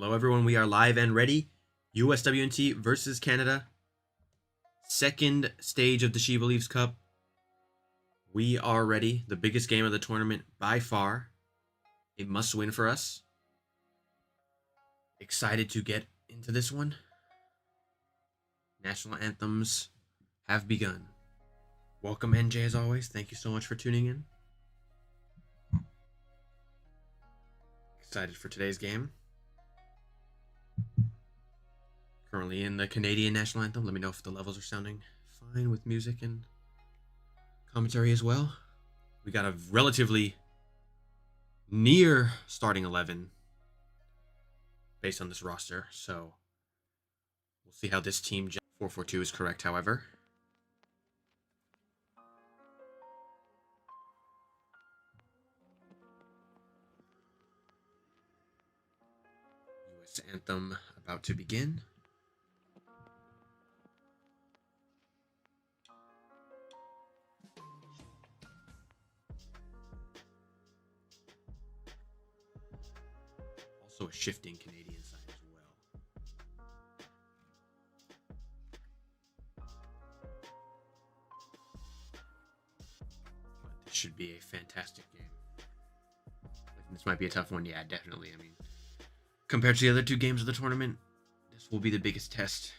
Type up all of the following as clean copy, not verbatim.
Hello, everyone. We are live and ready. USWNT versus Canada. Second stage of the SheBelieves Cup. We are ready. The biggest game of the tournament by far. A must-win for us. Excited to get into this one. National anthems have begun. Welcome, NJ, as always. Thank you so much for tuning in. Excited for today's game. Currently in the Canadian national anthem. Let me know if the levels are sounding fine with music and commentary as well. We got a relatively near starting 11 based on this roster, so we'll see how this team 4-4-2 is correct, however. US anthem about to begin. Also a shifting Canadian side as well. But this should be a fantastic game. This might be a tough one. Yeah, definitely. I mean, compared to the other two games of the tournament, this will be the biggest test.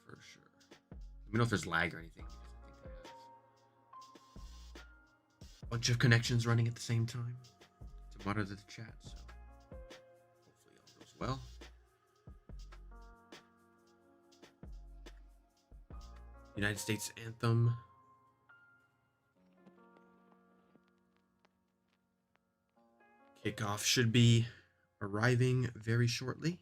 For sure. Let me know if there's lag or anything. Bunch of connections running at the same time to monitor the chat, so hopefully all goes well. United States anthem. Kickoff should be arriving very shortly.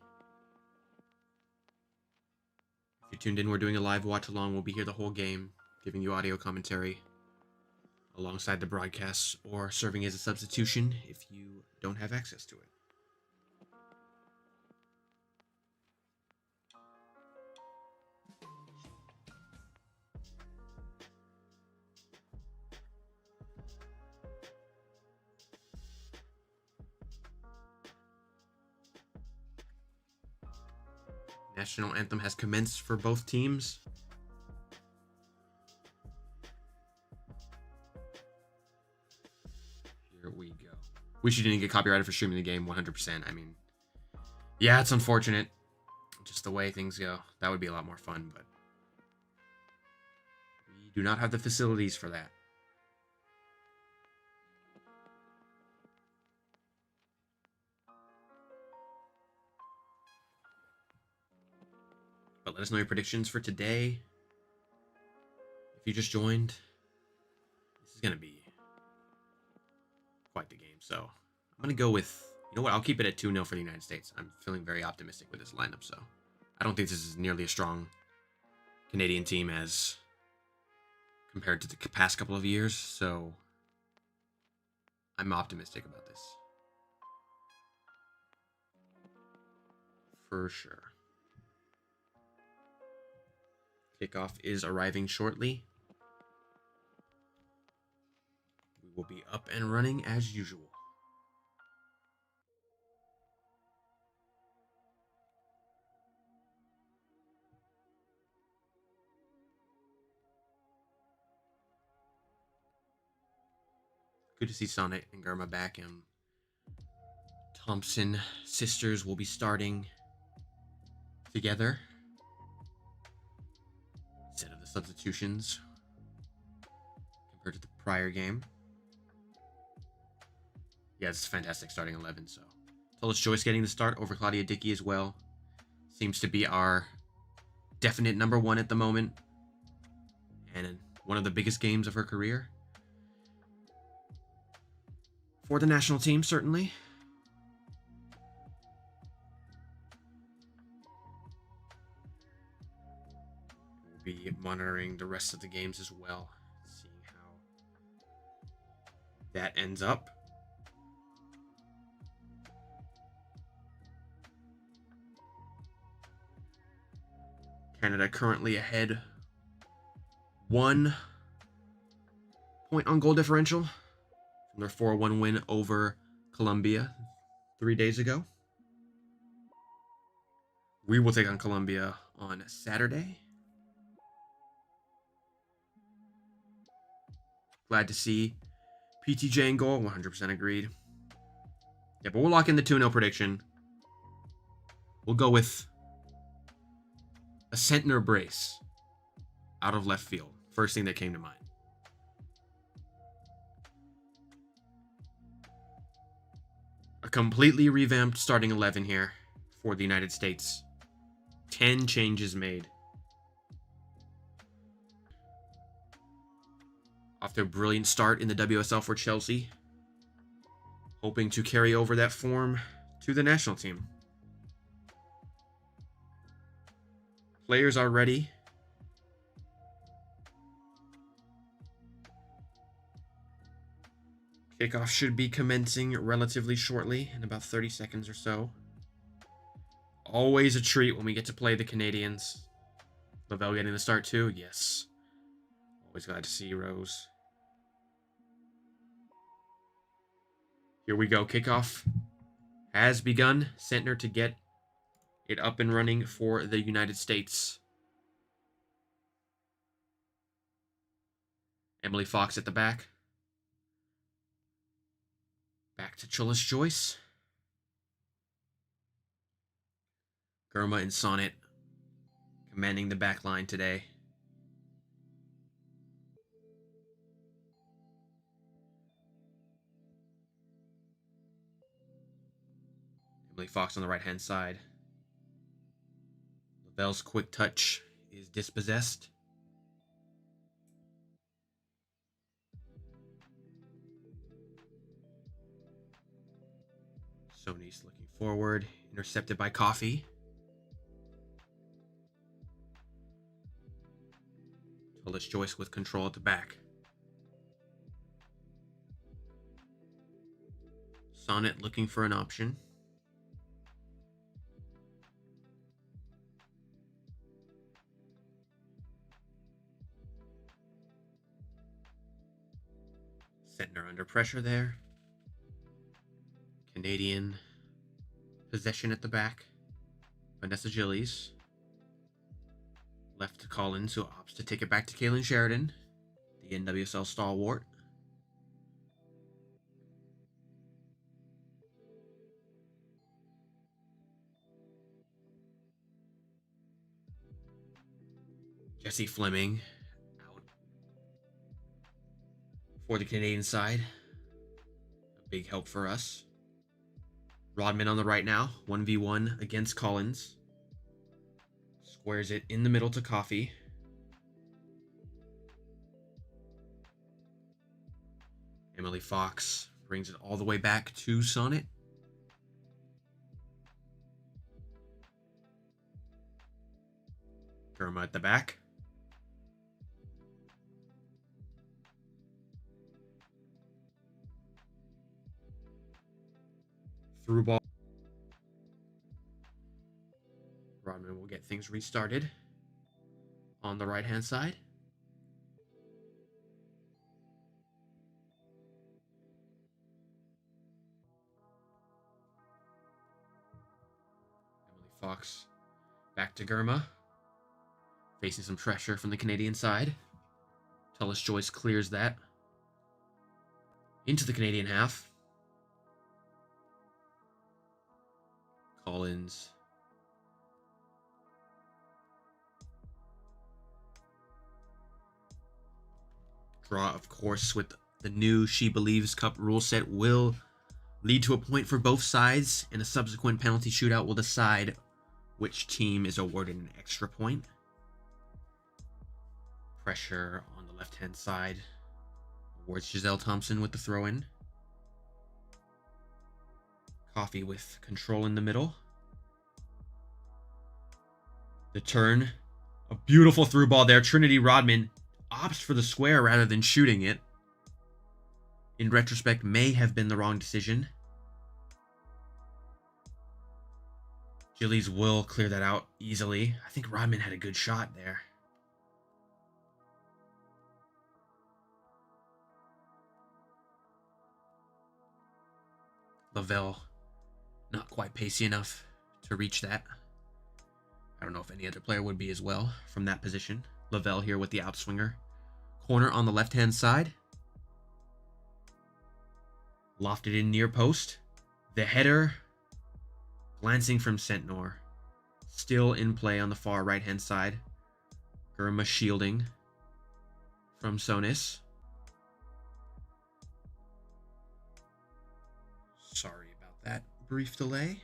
If you tuned in, we're doing a live watch along. We'll be here the whole game, giving you audio commentary alongside the broadcasts, or serving as a substitution if you don't have access to it. National anthem has commenced for both teams. We go. Wish you didn't get copyrighted for streaming the game 100%. I mean, yeah, it's unfortunate. Just the way things go. That would be a lot more fun, but we do not have the facilities for that. But let us know your predictions for today. If you just joined, this is going to be quite the game. So I'm going to go with, you know what, I'll keep it at 2-0 for the United States. I'm feeling very optimistic with this lineup, so I don't think this is nearly a strong Canadian team as compared to the past couple of years, so I'm optimistic about this. For sure. Kickoff is arriving shortly. Will be up and running as usual. Good to see Sonic and Garma back, and Thompson sisters will be starting together instead of the substitutions compared to the prior game. Yeah, it's fantastic starting 11. So, Tullis Joyce getting the start over Claudia Dickey as well. Seems to be our definite number one at the moment. And one of the biggest games of her career. For the national team, certainly. We'll be monitoring the rest of the games as well. Seeing how that ends up. Canada currently ahead 1 point on goal differential from their 4-1 win over Colombia 3 days ago. We will take on Colombia on Saturday. Glad to see PTJ in goal. 100% agreed. Yeah, but we'll lock in the 2-0 prediction. We'll go with a Centner brace out of left field. First thing that came to mind. A completely revamped starting 11 here for the United States. 10 changes made. Off their brilliant start in the WSL for Chelsea. Hoping to carry over that form to the national team. Players are ready. Kickoff should be commencing relatively shortly, in about 30 seconds or so. Always a treat when we get to play the Canadians. Lavelle getting the start too? Yes. Always glad to see Rose. Here we go. Kickoff has begun. Centner to get it up and running for the United States. Emily Fox at the back. Back to Chulis Joyce. Germa and Sonnet commanding the back line today. Emily Fox on the right-hand side. Lavelle's quick touch is dispossessed. Sony's looking forward. Intercepted by Coffee. Chulis Joyce with control at the back. Sonnet looking for an option. Centner under pressure there. Canadian possession at the back. Vanessa Gillies. Left to Collins, who opts to take it back to Kaylin Sheridan, the NWSL stalwart. Jessie Fleming out for the Canadian side. A big help for us. Rodman on the right now, 1v1 against Collins. Squares it in the middle to Coffee. Emily Fox brings it all the way back to Sonnet. Germa at the back. Through ball. Rodman will get things restarted on the right-hand side. Emily Fox back to Germa. Facing some pressure from the Canadian side. Tullis Joyce clears that. Into the Canadian half. Collins. Draw, of course, with the new SheBelieves Cup rule set will lead to a point for both sides, and a subsequent penalty shootout will decide which team is awarded an extra point. Pressure on the left-hand side. Awards Giselle Thompson with the throw-in. Coffee with control in the middle. The turn. A beautiful through ball there. Trinity Rodman opts for the square rather than shooting it. In retrospect, may have been the wrong decision. Gillies will clear that out easily. I think Rodman had a good shot there. Lavelle not quite pacey enough to reach that. I don't know if any other player would be as well from that position. Lavelle here with the outswinger. Corner on the left-hand side. Lofted in near post. The header glancing from Sentnor. Still in play on the far right-hand side. Gurma shielding from Sonis. Sorry about that brief delay.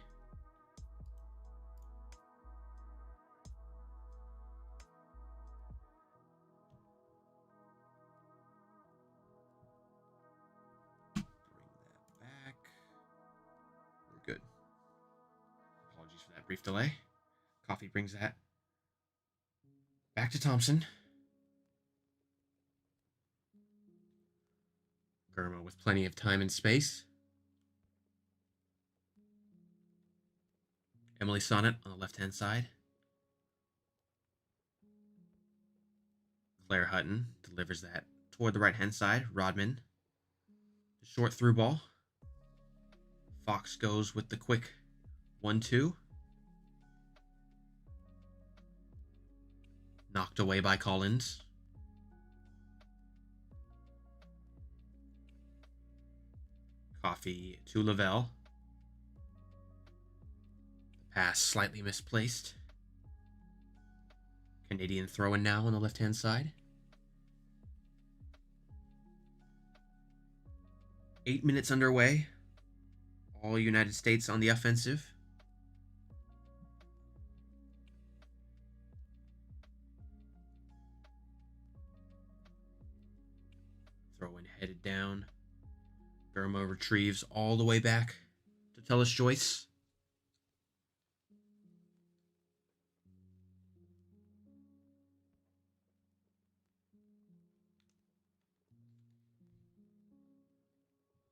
Bring that back. We're good. Apologies for that brief delay. Coffee brings that back to Thompson. Gurma with plenty of time and space. Emily Sonnet on the left-hand side. Claire Hutton delivers that toward the right-hand side. Rodman. The short through ball. Fox goes with the quick 1-2. Knocked away by Collins. Coffee to Lavelle. Pass slightly misplaced. Canadian throw-in now on the left-hand side. 8 minutes underway. All United States on the offensive. Throw-in headed down. Gurma retrieves all the way back to Tellis Joyce.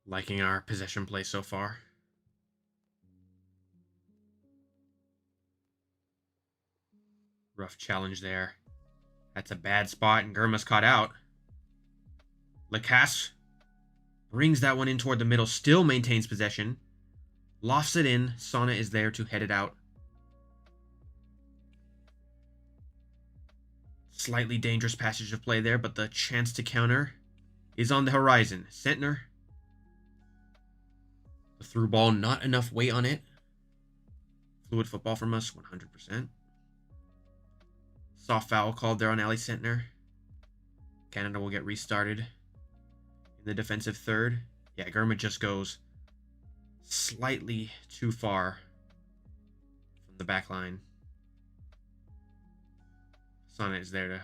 Liking our possession play so far. Rough challenge there. That's a bad spot, and Gurma's caught out. Lacasse brings that one in toward the middle, still maintains possession. Lofts it in. Sana is there to head it out. Slightly dangerous passage of play there, but the chance to counter is on the horizon. Sentner. The through ball, not enough weight on it. Fluid football from us, 100%. Soft foul called there on Ali Sentner. Canada will get restarted in the defensive third. Yeah, Gurma just goes slightly too far from the back line. Sonnet is there to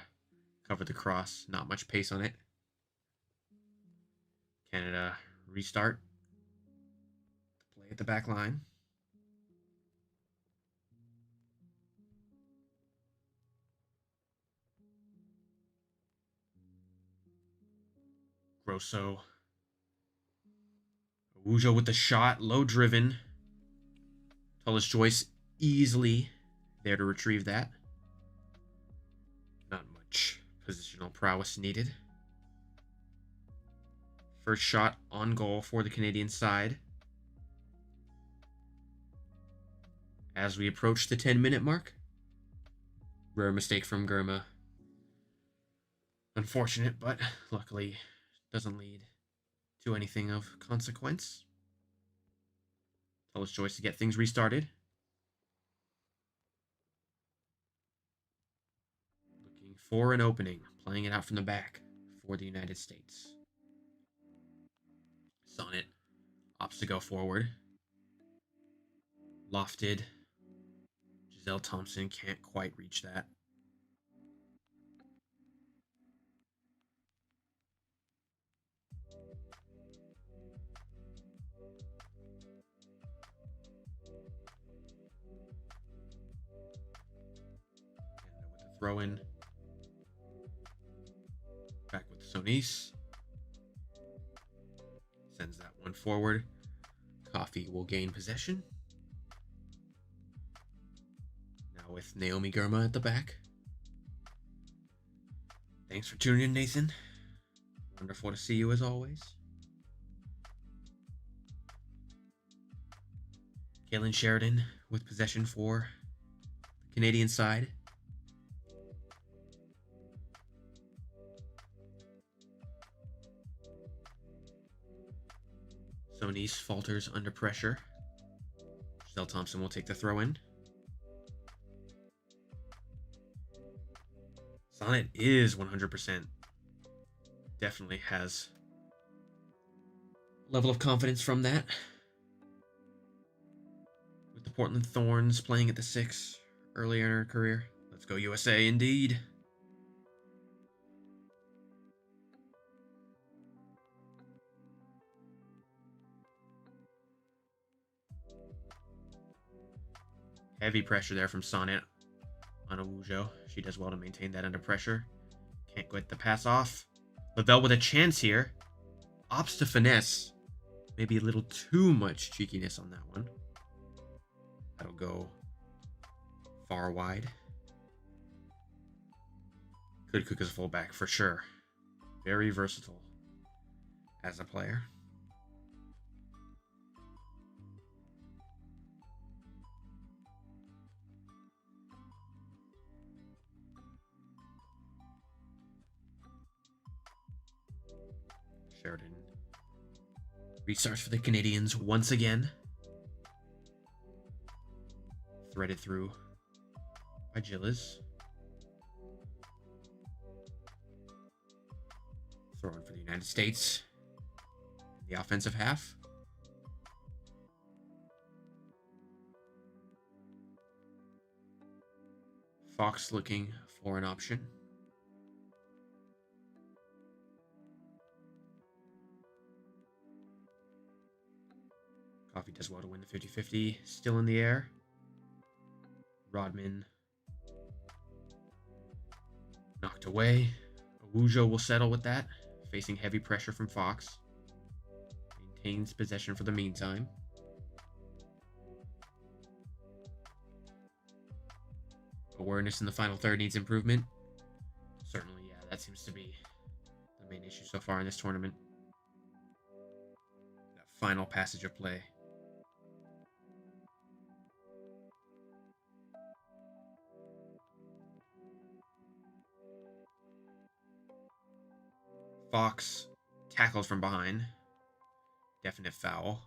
cover the cross. Not much pace on it. Canada restart. Play at the back line. Grosso. Awujo with the shot. Low driven. Tullis Joyce easily there to retrieve that. Not much positional prowess needed. First shot on goal for the Canadian side. As we approach the 10-minute mark. Rare mistake from Gurma. Unfortunate, but luckily doesn't lead to anything of consequence. Tullis Joyce to get things restarted. Looking for an opening. Playing it out from the back for the United States. Sonnet opts to go forward. Lofted. Giselle Thompson can't quite reach that. Canada with the throw-in. Back with Sonis. Sends that one forward. Coffee will gain possession. Now with Naomi Gurma at the back. Thanks for tuning in, Nathan. Wonderful to see you as always. Kalen Sheridan with possession for the Canadian side. Sonise falters under pressure. Giselle Thompson will take the throw in. Sonnet is 100%. Definitely has a level of confidence from that. With the Portland Thorns playing at the 6 earlier in her career. Let's go USA indeed. Heavy pressure there from Sonnet on Awujo. She does well to maintain that under pressure. Can't get the pass off. Lavelle with a chance here. Opts to finesse. Maybe a little too much cheekiness on that one. That'll go far wide. Could cook as a fullback for sure. Very versatile as a player. Sheridan restarts for the Canadians once again. Threaded through by Gillis. Throwing for the United States. The offensive half. Fox looking for an option. Coffee does well to win the 50-50. Still in the air. Rodman knocked away. Awujo will settle with that, facing heavy pressure from Fox. Maintains possession for the meantime. Awareness in the final third needs improvement. Certainly, yeah, that seems to be the main issue so far in this tournament. That final passage of play. Fox tackles from behind. Definite foul.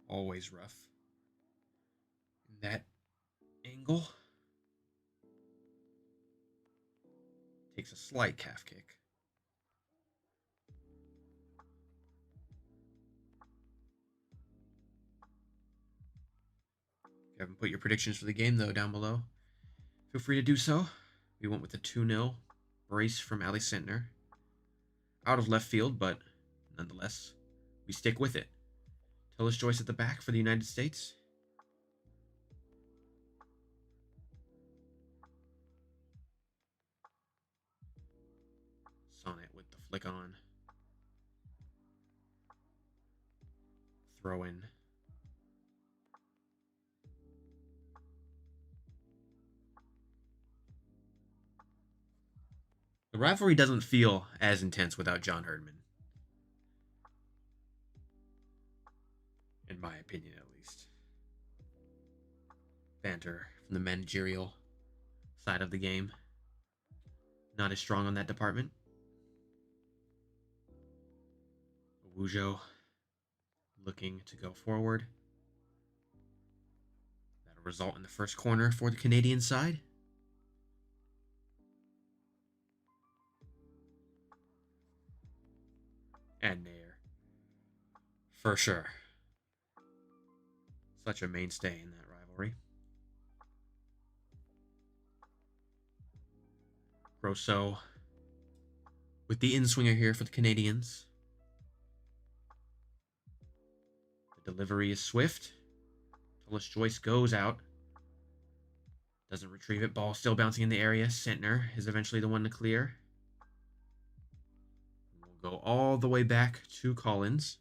Always rough. In that angle. Takes a slight calf kick. If you haven't put your predictions for the game, though, down below, feel free to do so. We went with a 2-0 brace from Ali Sintner. Out of left field, but nonetheless, we stick with it. Tillis Joyce at the back for the United States. Sonnet with the flick on. Throw in. The rivalry doesn't feel as intense without John Herdman. In my opinion, at least. Banter from the managerial side of the game. Not as strong on that department. Awujo looking to go forward. That'll result in the first corner for the Canadian side. And Nair. For sure. Such a mainstay in that rivalry. Rousseau with the in-swinger here for the Canadians. The delivery is swift. Tillis Joyce goes out. Doesn't retrieve it. Ball still bouncing in the area. Sentner is eventually the one to clear. We'll go all the way back to Collins.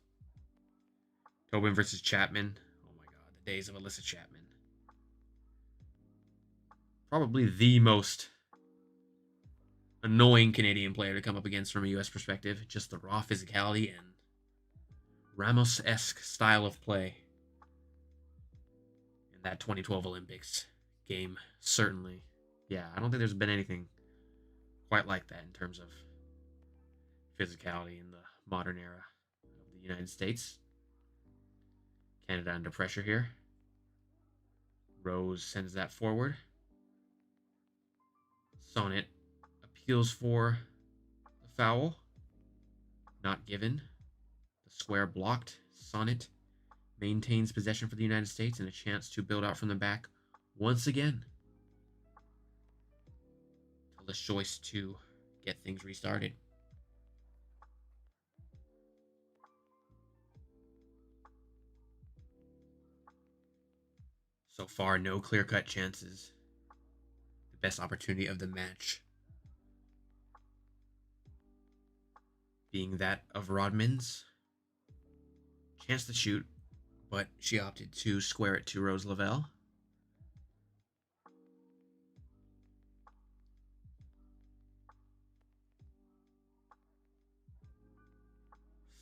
Tobin versus Chapman. Oh my god, the days of Alyssa Chapman. Probably the most annoying Canadian player to come up against from a U.S. perspective. Just the raw physicality and Ramos-esque style of play in that 2012 Olympics game, certainly. Yeah, I don't think there's been anything quite like that in terms of physicality in the modern era of the United States. Canada under pressure here. Rose sends that forward. Sonnet appeals for the foul. Not given. The square blocked. Sonnet maintains possession for the United States and a chance to build out from the back once again. Tellis Joyce to get things restarted. So far, no clear-cut chances. The best opportunity of the match being that of Rodman's. Chance to shoot, but she opted to square it to Rose Lavelle.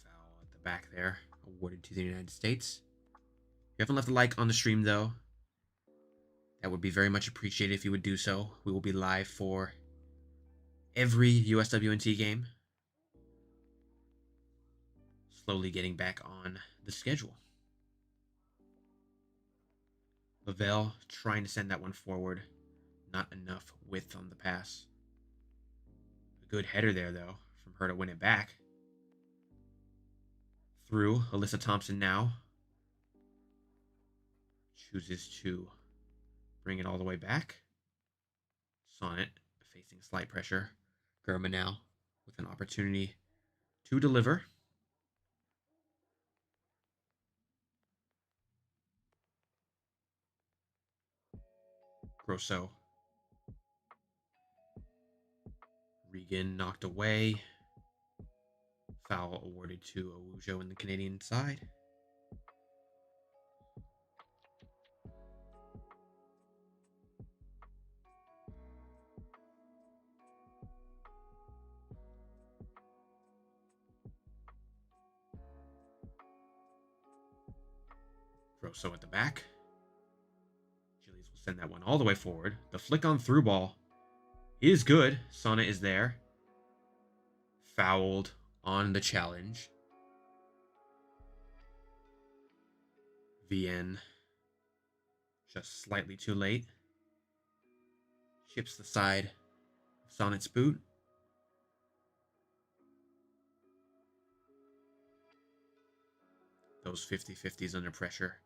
Foul at the back there, awarded to the United States. If you haven't left a like on the stream, though, that would be very much appreciated if you would do so. We will be live for every USWNT game. Slowly getting back on the schedule. Lavelle trying to send that one forward. Not enough width on the pass. A good header there, though, from her to win it back. Through Alyssa Thompson now. Chooses to bring it all the way back. Sonnet facing slight pressure. Germa now with an opportunity to deliver. Grosso. Regan knocked away. Foul awarded to Awujo in the Canadian side. Grosso at the back. Gillies will send that one all the way forward. The flick on through ball is good. Sonnet is there. Fouled on the challenge. VN just slightly too late. Chips the side of Sonnet's boot. Those 50-50s under pressure.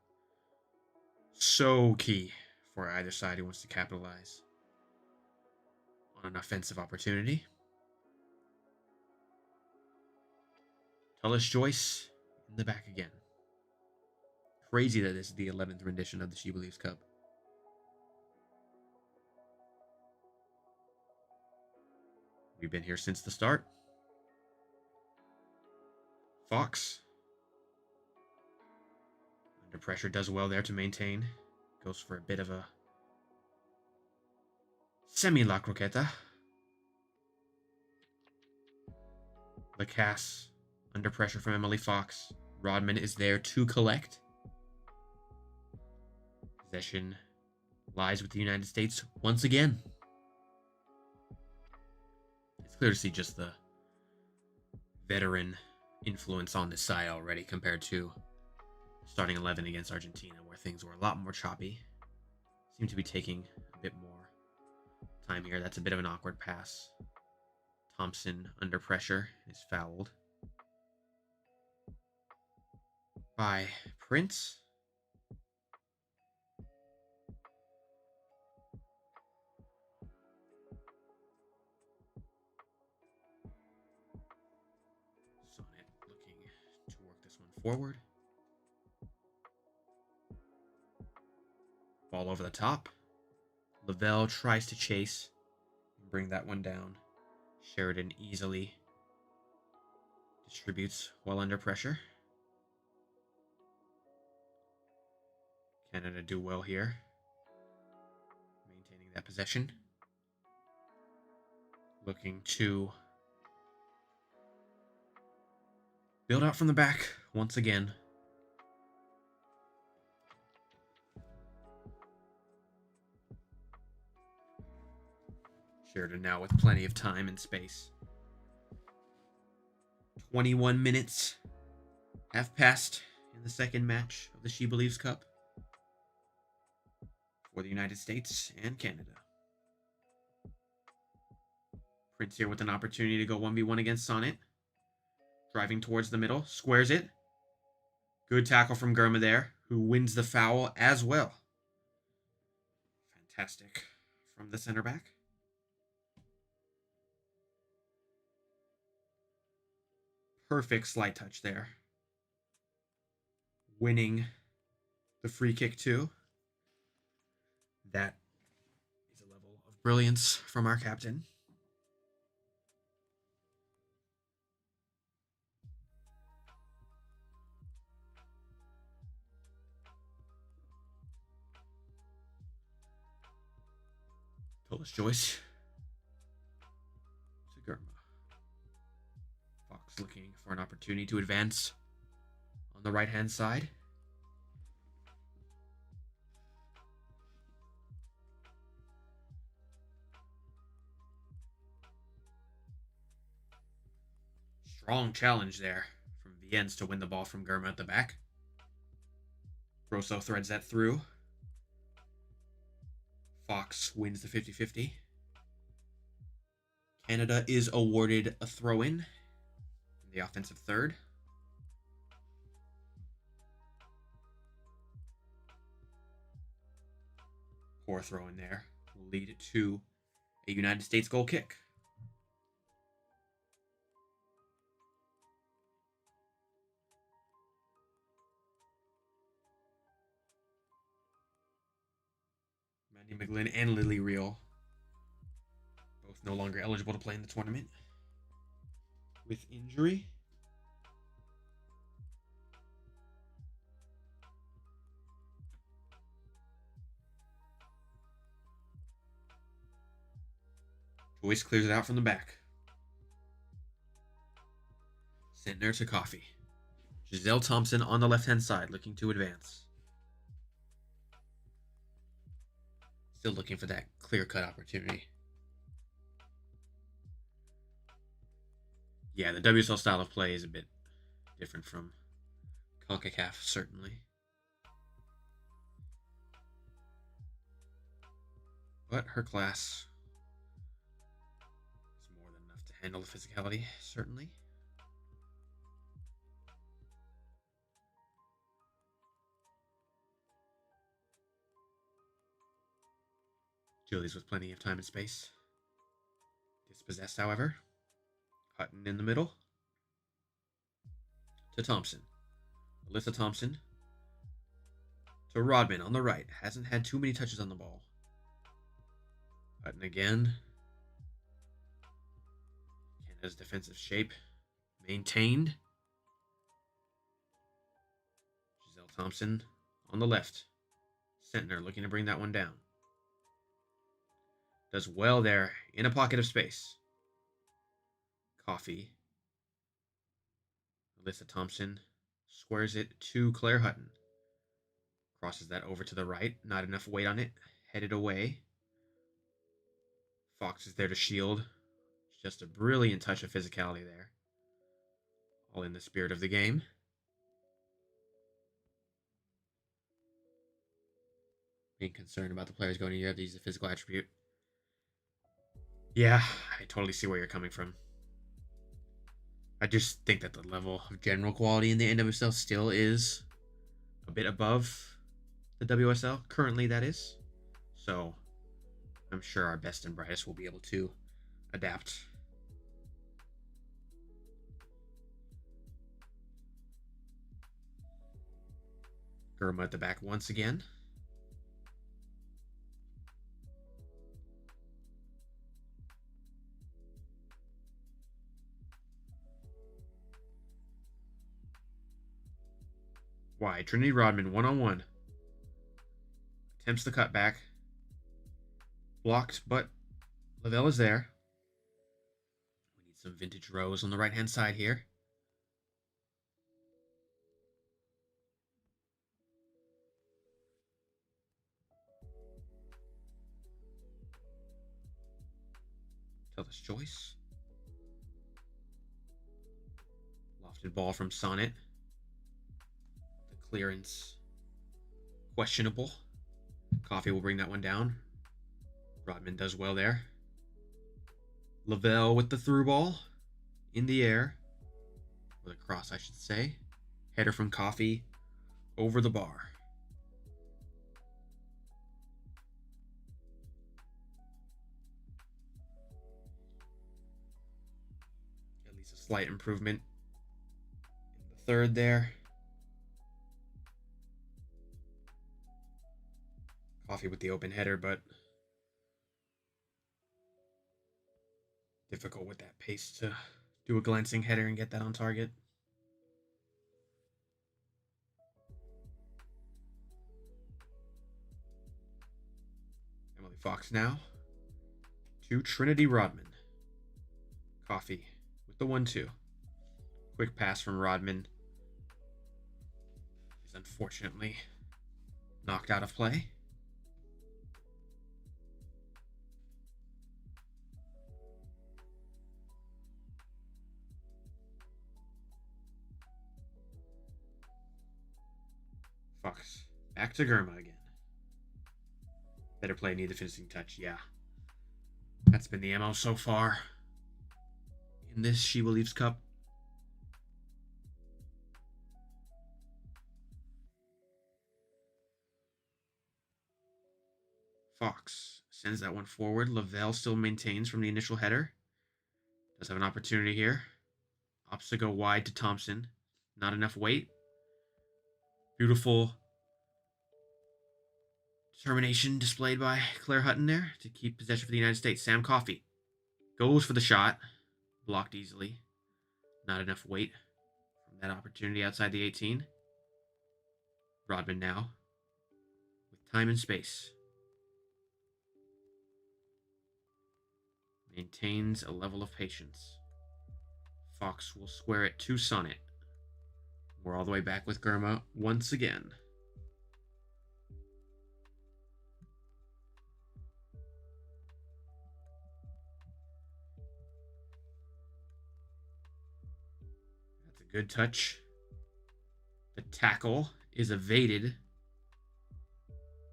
So key for either side who wants to capitalize on an offensive opportunity. Tellis Joyce in the back again. Crazy that this is the 11th rendition of the SheBelieves Cup. We've been here since the start. Fox. Under pressure, does well there to maintain. Goes for a bit of a semi-la croqueta. Lacasse under pressure from Emily Fox. Rodman is there to collect. Possession lies with the United States once again. It's clear to see just the veteran influence on this side already compared to starting 11 against Argentina, where things were a lot more choppy. Seem to be taking a bit more time here. That's a bit of an awkward pass. Thompson under pressure is fouled by Prince. Sonnet looking to work this one forward. Ball over the top. Lavelle tries to chase and bring that one down. Sheridan easily distributes while under pressure. Canada do well here, maintaining that possession. looking to build out from the back once again. Sheridan now with plenty of time and space. 21 minutes have passed in the second match of the SheBelieves Cup for the United States and Canada. Prince here with an opportunity to go 1v1 against Sonnet. Driving towards the middle, squares it. Good tackle from Gurma there, who wins the foul as well. Fantastic from the center back. Perfect slide touch there. Winning the free kick too. That is a level of brilliance from our captain. Phyllis Joyce to Gurma. Fox looking for an opportunity to advance on the right-hand side. Strong challenge there from Viens to win the ball from Gurma at the back. Rosso threads that through. Fox wins the 50-50. Canada is awarded a throw-in in the offensive third. Poor throw-in there will lead to a United States goal kick. Mandy McGlynn and Lily Reel both no longer eligible to play in the tournament with injury. Joyce clears it out from the back. Sentner to Coffee. Giselle Thompson on the left-hand side looking to advance. Still looking for that clear-cut opportunity. Yeah, the WSL style of play is a bit different from CONCACAF, certainly. But her class is more than enough to handle the physicality, certainly. Julie's with plenty of time and space. Dispossessed, however. Hutton in the middle. To Thompson. Alyssa Thompson. To Rodman on the right. Hasn't had too many touches on the ball. Hutton again. Canada's defensive shape maintained. Giselle Thompson on the left. Sentner looking to bring that one down. Does well there in a pocket of space. Coffee. Alyssa Thompson squares it to Claire Hutton. Crosses that over to the right. Not enough weight on it. Headed away. Fox is there to shield. Just a brilliant touch of physicality there. All in the spirit of the game. Being concerned about the players going, you have to use a physical attribute. Yeah, I totally see where you're coming from. I just think that the level of general quality in the NWSL still is a bit above the WSL. Currently, that is. So, I'm sure our best and brightest will be able to adapt. Gurma at the back once again. Wide. Trinity Rodman, one-on-one. Attempts the cutback. Blocked, but Lavelle is there. Some vintage rows on the right-hand side here. Taylor's choice. Lofted ball from Sonnet. The clearance questionable. Coffee will bring that one down. Rodman does well there. Lavelle with the through ball in the air. Or the cross, I should say. Header from Coffee over the bar. At least a slight improvement in the third there. Coffee with the open header, but difficult with that pace to do a glancing header and get that on target. Emily Fox now to Trinity Rodman. Coffee with the 1-2. Quick pass from Rodman is unfortunately knocked out of play. Fox back to Germa again. Better play, need the finishing touch. Yeah. That's been the MO so far in this SheBelieves Cup. Fox sends that one forward. Lavelle still maintains from the initial header. Does have an opportunity here. Opts to go wide to Thompson. Not enough weight. Beautiful determination displayed by Claire Hutton there to keep possession for the United States. Sam Coffey goes for the shot. Blocked easily. Not enough weight from that opportunity outside the 18. Rodman now with time and space. Maintains a level of patience. Fox will square it to Sonnet. We're all the way back with Germa once again. That's a good touch. The tackle is evaded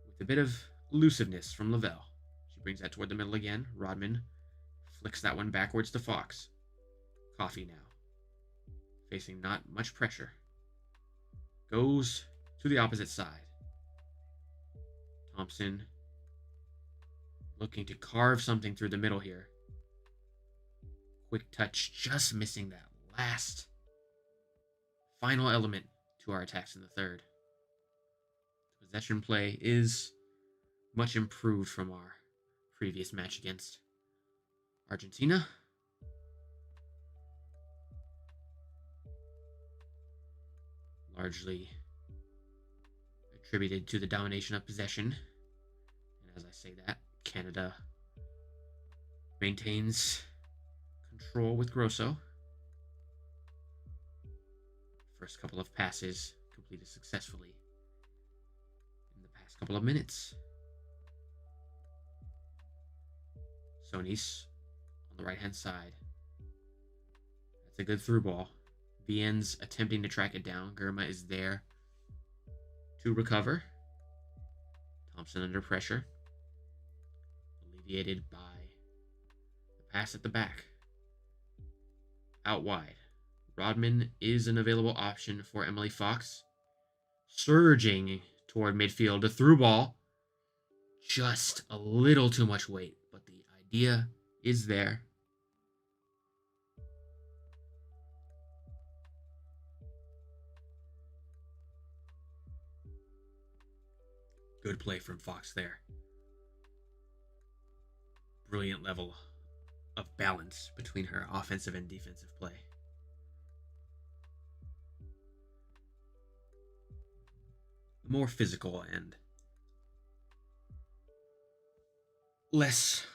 with a bit of elusiveness from Lavelle. She brings that toward the middle again. Rodman flicks that one backwards to Fox. Coffee now. Facing not much pressure. Goes to the opposite side. Thompson looking to carve something through the middle here. Quick touch, just missing that last final element to our attacks in the third. Possession play is much improved from our previous match against Argentina. Largely attributed to the domination of possession. And as I say that, Canada maintains control with Grosso. First couple of passes completed successfully in the past couple of minutes. Sonis on the right-hand side. That's a good through ball. Vien's attempting to track it down. Germa is there to recover. Thompson under pressure. Alleviated by the pass at the back. Out wide. Rodman is an available option for Emily Fox. Surging toward midfield. The through ball. Just a little too much weight, but the idea is there. Good play from Fox there. Brilliant level of balance between her offensive and defensive play. More physical and less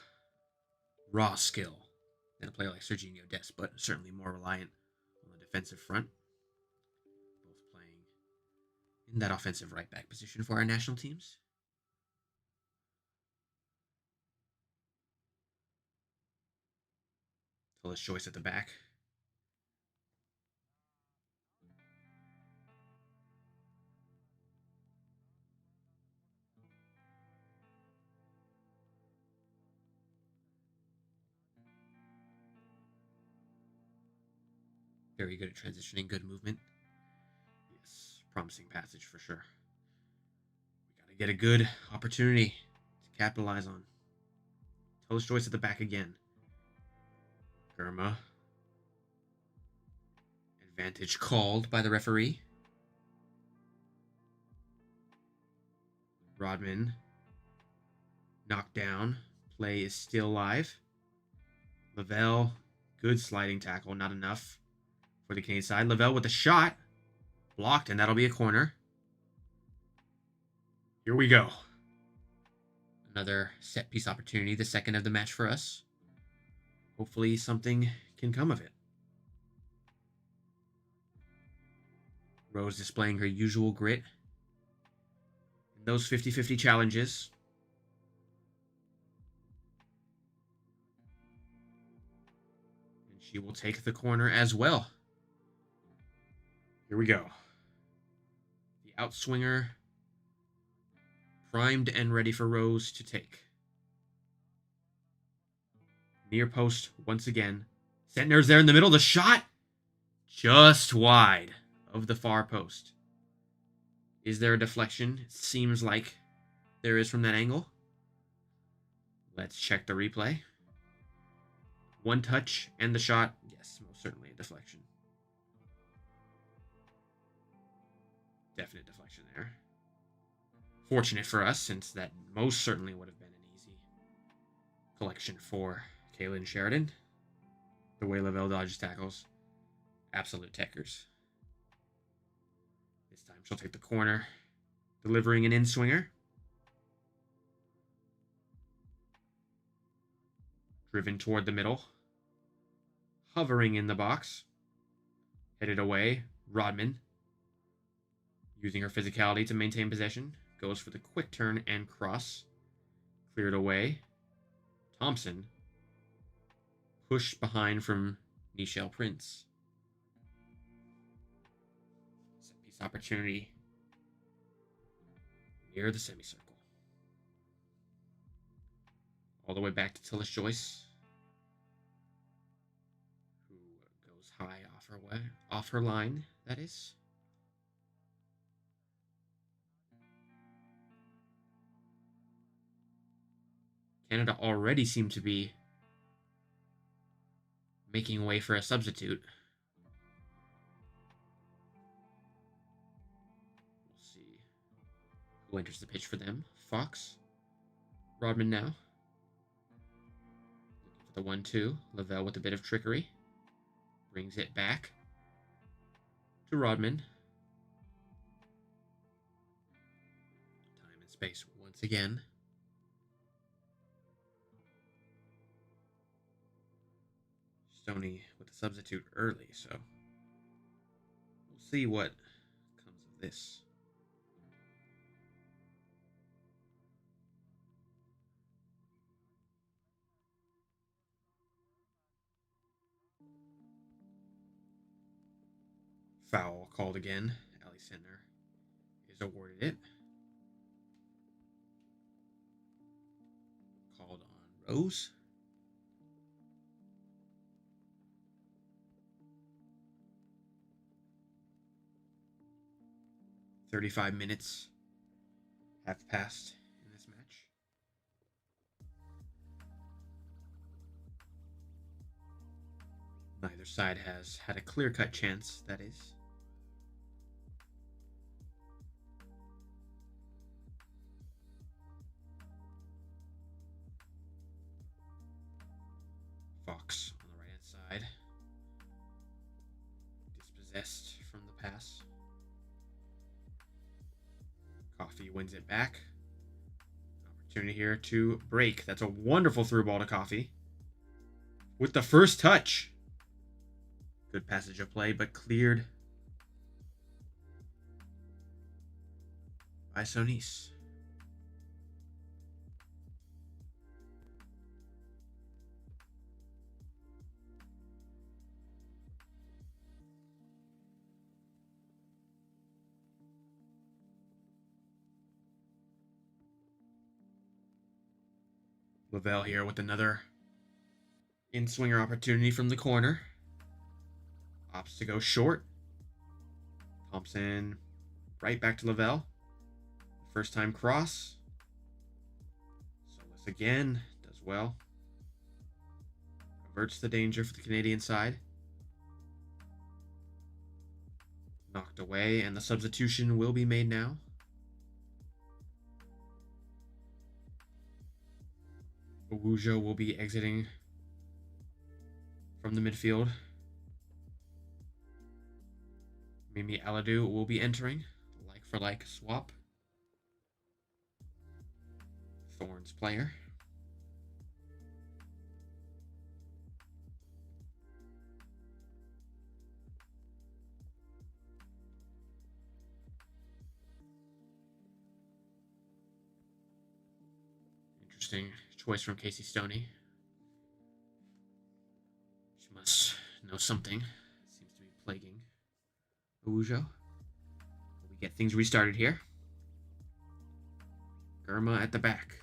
raw skill than a player like Serginho Dest, but certainly more reliant on the defensive front. Both playing in that offensive right back position for our national teams. Tullis Joyce at the back. Very good at transitioning, good movement. Yes, promising passage for sure. We got to get a good opportunity to capitalize on. Tullis Joyce at the back again. Germa. Advantage called by the referee. Rodman knocked down. Play is still live. Lavelle, good sliding tackle, not enough for the Canadian side. Lavelle with the shot. Blocked, and that'll be a corner. Here we go. Another set piece opportunity, the second of the match for us. Hopefully something can come of it. Rose displaying her usual grit in those 50-50 challenges. And she will take the corner as well. Here we go. The outswinger primed and ready for Rose to take. Near post once again. Sentner's there in the middle. The shot just wide of the far post. Is there a deflection? It seems like there is from that angle. Let's check the replay. One touch and the shot. Yes, most certainly a deflection. Definite deflection there. Fortunate for us, since that most certainly would have been an easy collection for Kaylin Sheridan. The way Lavelle dodges tackles. Absolute techers. This time she'll take the corner, delivering an in-swinger. Driven toward the middle. Hovering in the box. Headed away. Rodman, using her physicality to maintain possession, goes for the quick turn and cross. Cleared away. Thompson, pushed behind from Nichelle Prince. Set piece opportunity near the semicircle. All the way back to Tullis Joyce, who goes high off her line, that is. Canada already seemed to be making way for a substitute. We'll see who enters the pitch for them. Fox. Rodman now. Looking for the 1-2. Lavelle with a bit of trickery. Brings it back to Rodman. Time and space once again. Stoney with the substitute early, so we'll see what comes of this. Foul called again. Ali Sentner is awarded it. Called on Rose. "35 minutes have passed in this match. Neither side has had a clear-cut chance, that is. Fox on the right-hand side. Dispossessed from the pass. Coffee wins it back. Opportunity here to break. That's a wonderful through ball to Coffee. with the first touch. Good passage of play, but cleared by Sonis. Lavelle here with another in-swinger opportunity from the corner. Opts to go short. Thompson right back to Lavelle. First time cross. Solis again. Does well. Averts the danger for the Canadian side. Knocked away, and the substitution will be made now. Owujo will be exiting from the midfield. Mimi Aladu will be entering. Like for like swap. Thorns player. Interesting choice from Casey Stoney. She must know something. Seems to be plaguing Owujo. We get things restarted here. Gurma at the back.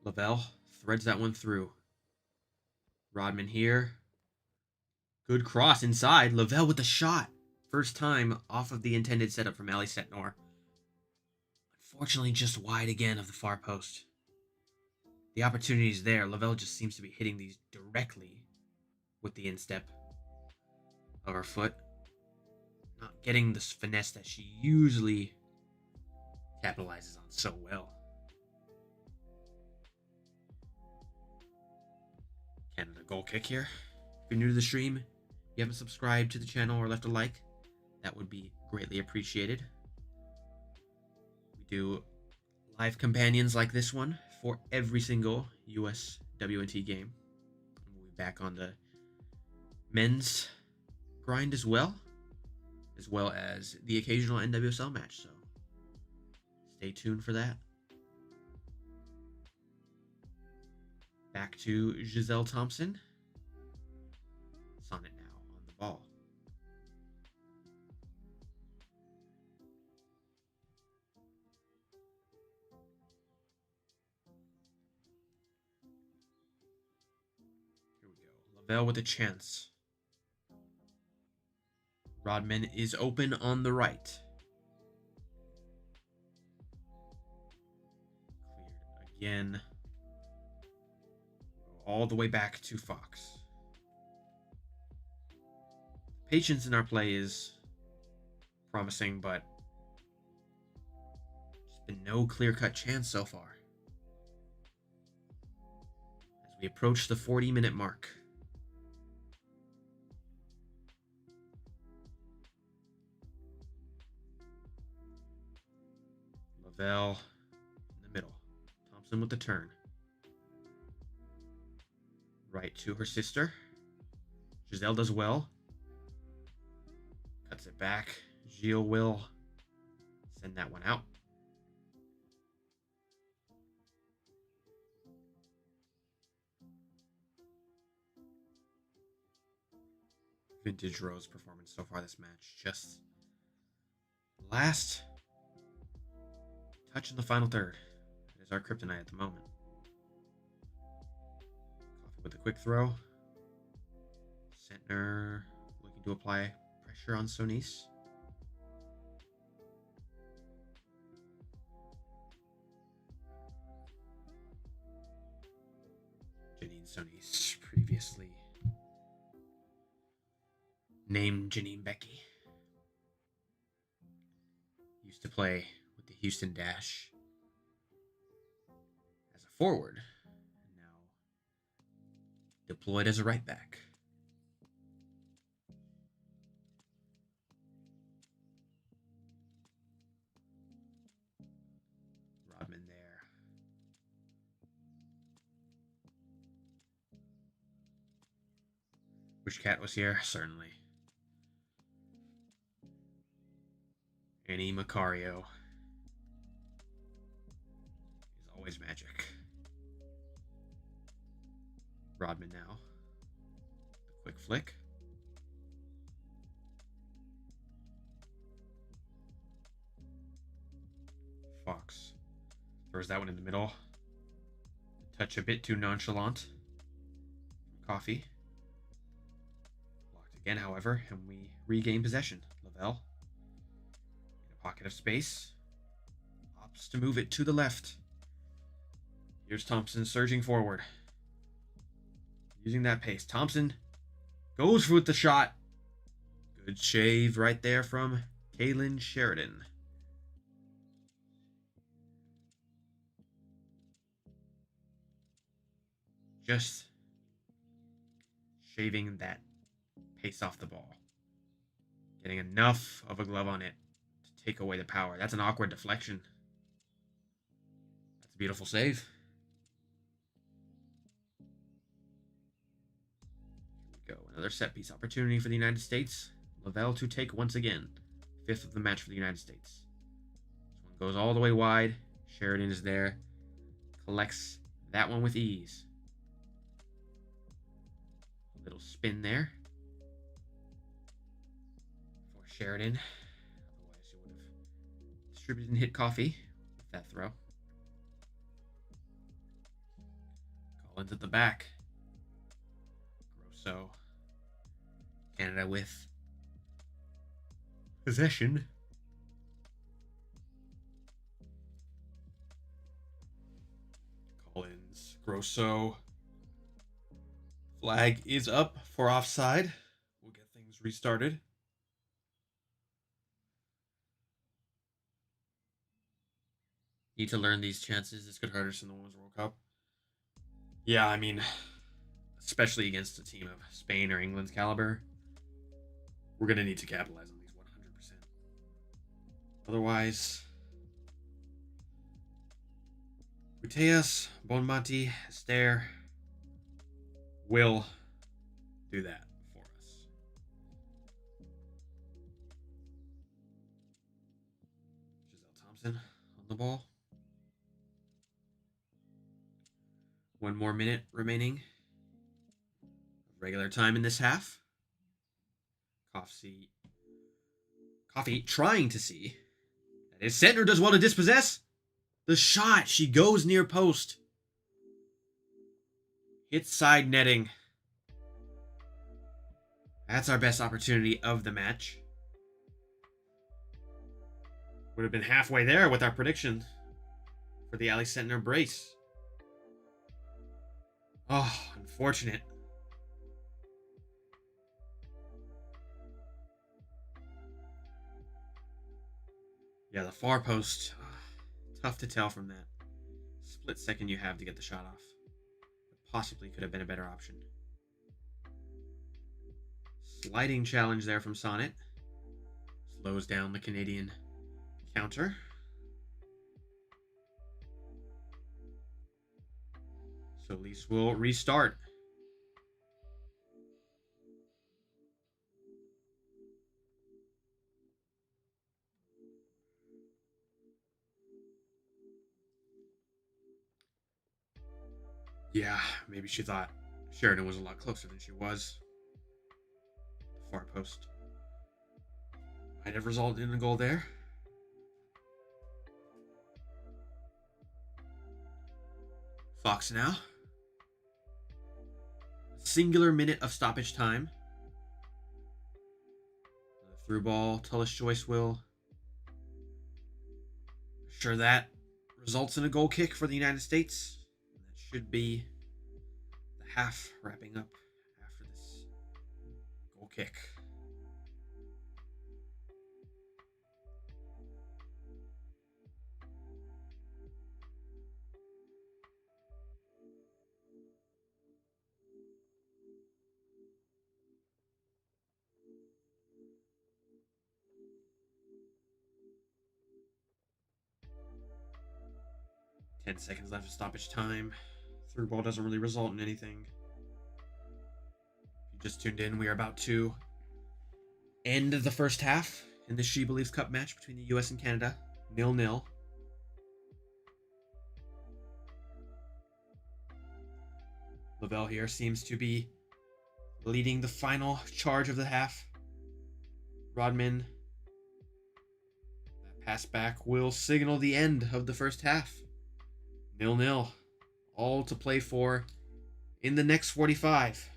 Lavelle threads that one through. Rodman here. Good cross inside. Lavelle with the shot. First time off of the intended setup from Ali Setnor. Unfortunately, just wide again of the far post. The opportunity is there. Lavelle just seems to be hitting these directly with the instep of her foot. Not getting this finesse that she usually capitalizes on so well. Canada goal kick here. If you're new to the stream, you haven't subscribed to the channel or left a like, that would be greatly appreciated. We do live companions like this one for every single USWNT game. We'll be back on the men's grind as well as the occasional NWSL match, so stay tuned for that. Back to Giselle Thompson. Sonnet now on the ball. Here we go. Lavelle with a chance. Rodman is open on the right. Cleared again. All the way back to Fox. Patience in our play is promising, but there's been no clear-cut chance so far. As we approach the 40-minute mark. Lavelle in the middle. Thompson with the turn. Right to her sister. Giselle does well. Cuts it back. Gilles will send that one out. Vintage Rose performance so far this match. Just last touch in the final third. That is our kryptonite at the moment. Coffee with a quick throw. Sentner looking to apply pressure on Sonis. Janine Sonis, previously named Janine Becky. Used to play with the Houston Dash as a forward. deployed as a right back. Rodman there. Wish Cat was here, certainly. Annie Macario is always magic. Rodman now. The quick flick. Fox throws that one in the middle. Touch a bit too nonchalant. Coffee. Blocked again, however, and we regain possession. Lavelle. In a pocket of space. Opts to move it to the left. Here's Thompson surging forward. Using that pace. Thompson goes with the shot. Good shave right there from Kaylin Sheridan. Just shaving that pace off the ball. Getting enough of a glove on it to take away the power. That's an awkward deflection. That's a beautiful save. Here we go. Another set piece opportunity for the United States. Lavelle to take once again. 5th of the match for the United States. This one goes all the way wide. Sheridan is there. Collects that one with ease. Little spin there for Sheridan. Otherwise, she would have distributed and hit Coffee with that throw. Collins at the back. Grosso. Canada with possession. Collins. Grosso. Flag is up for offside. We'll get things restarted. Need to learn these chances. This could hurt us in the Women's World Cup. Yeah, I mean, especially against a team of Spain or England's caliber, we're going to need to capitalize on these 100%. Otherwise, Guteas, Bonmati, Esther will do that for us. Giselle Thompson on the ball. 1 more minute remaining. Regular time in this half. Coffee trying to see. That is, Sentner does well to dispossess. The shot. She goes near post. Hits side netting. That's our best opportunity of the match. Would have been halfway there with our prediction for the Ali Sentner brace. Oh, unfortunate. Yeah, the far post. Tough to tell from that split second you have to get the shot off. Possibly could have been a better option. Sliding challenge there from Sonnet. Slows down the Canadian counter. So Lise will restart. Yeah, maybe she thought Sheridan was a lot closer than she was. The far post might have resulted in a goal there. Fox now. A singular minute of stoppage time. The through ball, Tullis Joyce will. Sure, that results in a goal kick for the United States. That should be the half wrapping up after this goal kick. 10 seconds left of stoppage time. Through ball doesn't really result in anything. If you just tuned in, we are about to end the first half in the SheBelieves Cup match between the US and Canada. 0-0. Lavelle here seems to be leading the final charge of the half. Rodman, that pass back will signal the end of the first half. 0-0. All to play for in the next 45.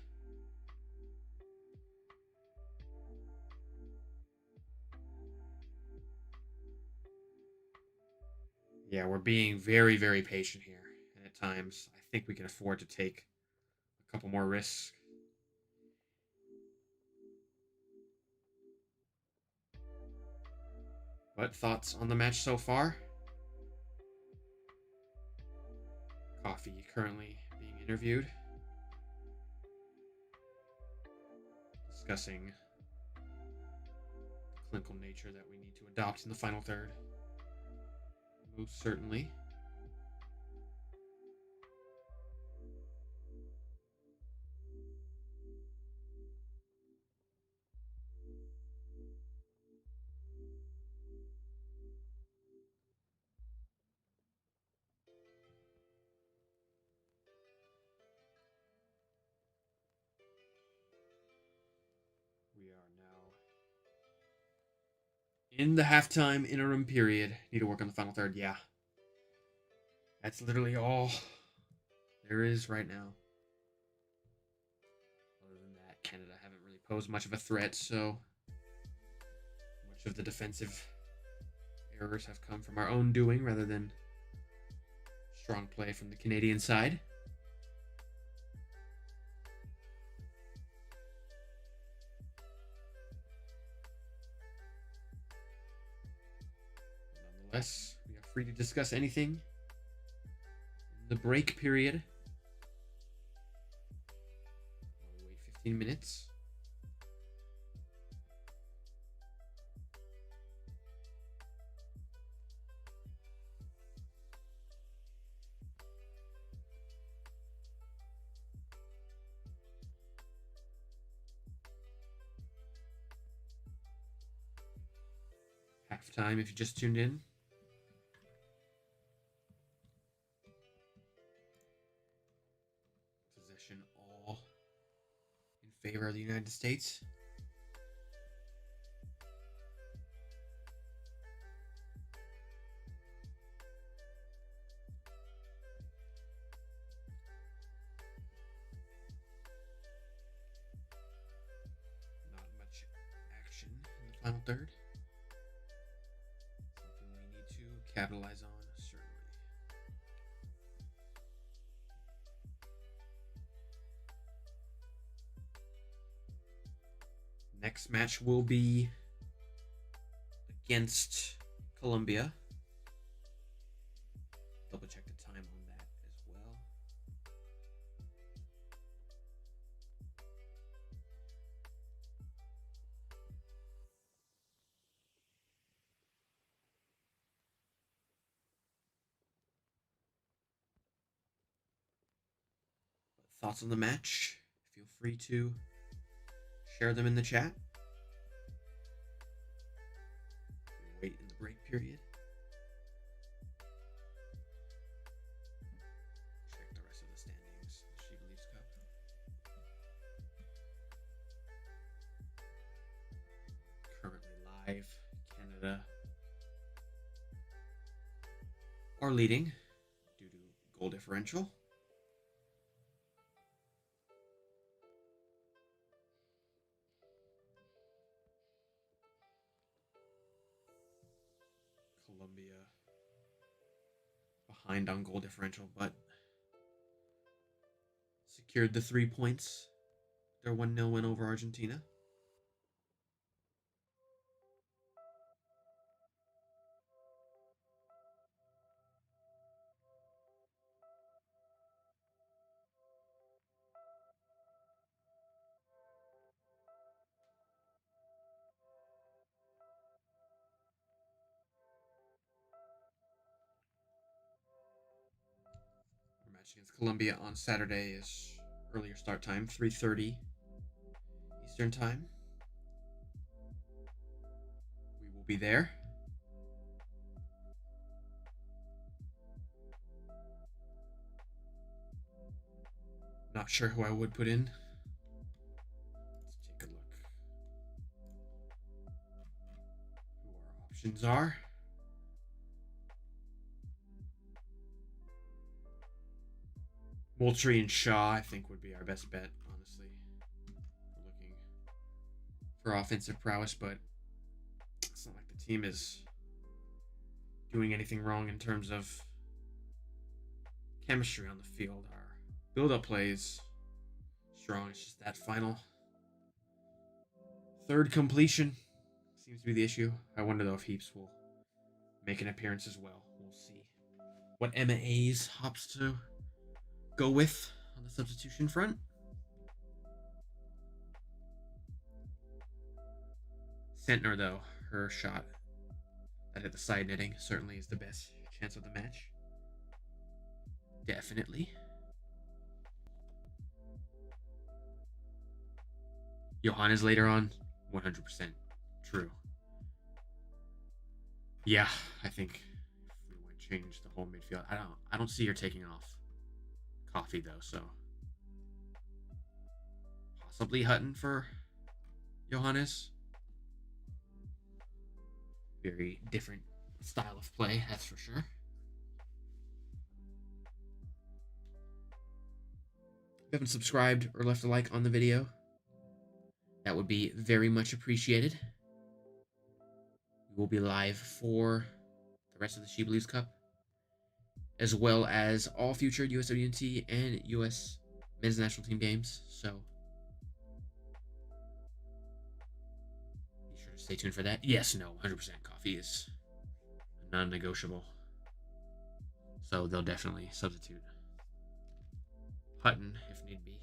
Yeah, we're being very, very patient here. And at times, I think we can afford to take a couple more risks. But thoughts on the match so far? Coffee currently being interviewed, discussing the clinical nature that we need to adopt in the final third. Most certainly. We are now in the halftime interim period. Need to work on the final third. Yeah. That's literally all there is right now. Other than that, Canada haven't really posed much of a threat, so much of the defensive errors have come from our own doing rather than strong play from the Canadian side. Nonetheless, we are free to discuss anything in the break period. While we wait 15 minutes. Halftime if you just tuned in. Possession all in favor of the United States. Not much action in the final third. Something we need to capitalize on, certainly. Next match will be against Colombia. Double check the time on that as well. Thoughts on the match? Feel free to share them in the chat. We wait in the break period. Check the rest of the standings. The SheBelieves Cup. Currently live. Canada are leading due to goal differential. Colombia behind on goal differential, but secured the 3 points. Their 1-0 win over Argentina. match against Colombia on Saturday is earlier start time, 3:30 Eastern time. We will be there. Not sure who I would put in. Let's take a look. Who our options are. Moultrie and Shaw, I think, would be our best bet, honestly. We're looking for offensive prowess, but it's not like the team is doing anything wrong in terms of chemistry on the field. Our build-up plays strong. It's just that final third completion seems to be the issue. I wonder, though, if Heaps will make an appearance as well. We'll see what Emma A's hops to go with on the substitution front. Sentner, though, her shot that hit the side netting certainly is the best chance of the match. Definitely. Johannes later on, 100% true. Yeah, I think if we would change the whole midfield, I don't see her taking off Coffee though, so possibly Hutton for Johannes. Very different style of play, that's for sure. If you haven't subscribed or left a like on the video, that would be very much appreciated. We will be live for the rest of the SheBelieves Cup, as well as all future USWNT and US men's national team games, so be sure to stay tuned for that. Yes, no, 100% Coffee is non-negotiable, so they'll definitely substitute Hutton if need be.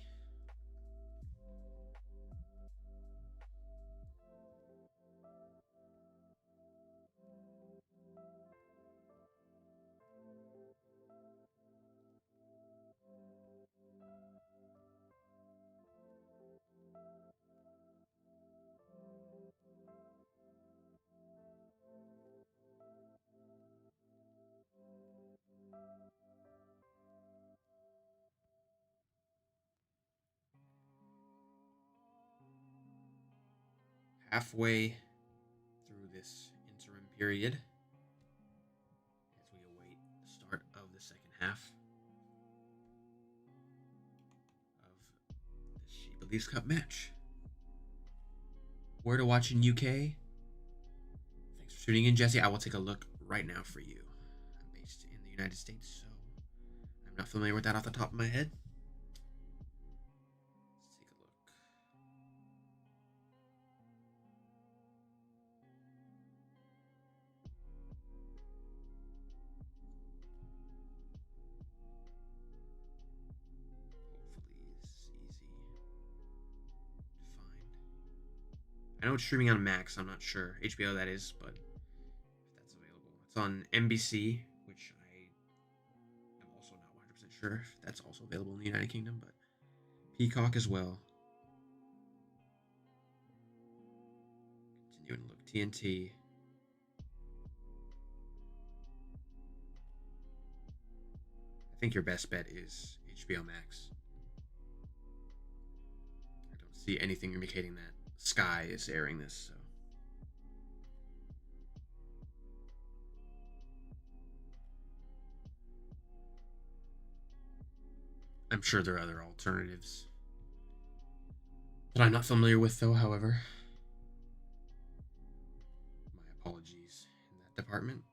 Halfway through this interim period, as we await the start of the second half of the SheBelieves Cup match. Where to watch in UK? Thanks for tuning in, Jesse. I will take a look right now for you. I'm based in the United States, so I'm not familiar with that off the top of my head. Let's take a look. Hopefully it's easy to find. I know it's streaming on Max, I'm not sure. HBO, that is, but if that's available. It's on NBC, which I am also not 100% sure if that's also available in the United Kingdom, but Peacock as well. Continuing to look. TNT. I think your best bet is HBO Max. I don't see anything indicating that Sky is airing this, so. I'm sure there are other alternatives that I'm not familiar with, though, however. My apologies in that department.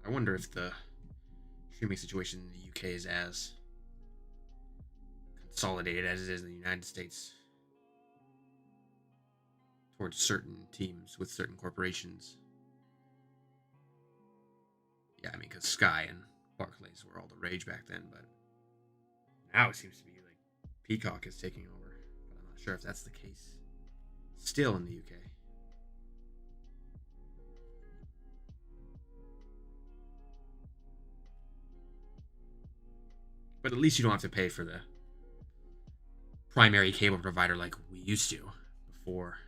I wonder if the streaming situation in the UK is as consolidated as it is in the United States towards certain teams with certain corporations. Yeah, I mean, because Sky and Barclays were all the rage back then, but now it seems to be like Peacock is taking over, but I'm not sure if that's the case still in the UK. But at least you don't have to pay for the primary cable provider like we used to before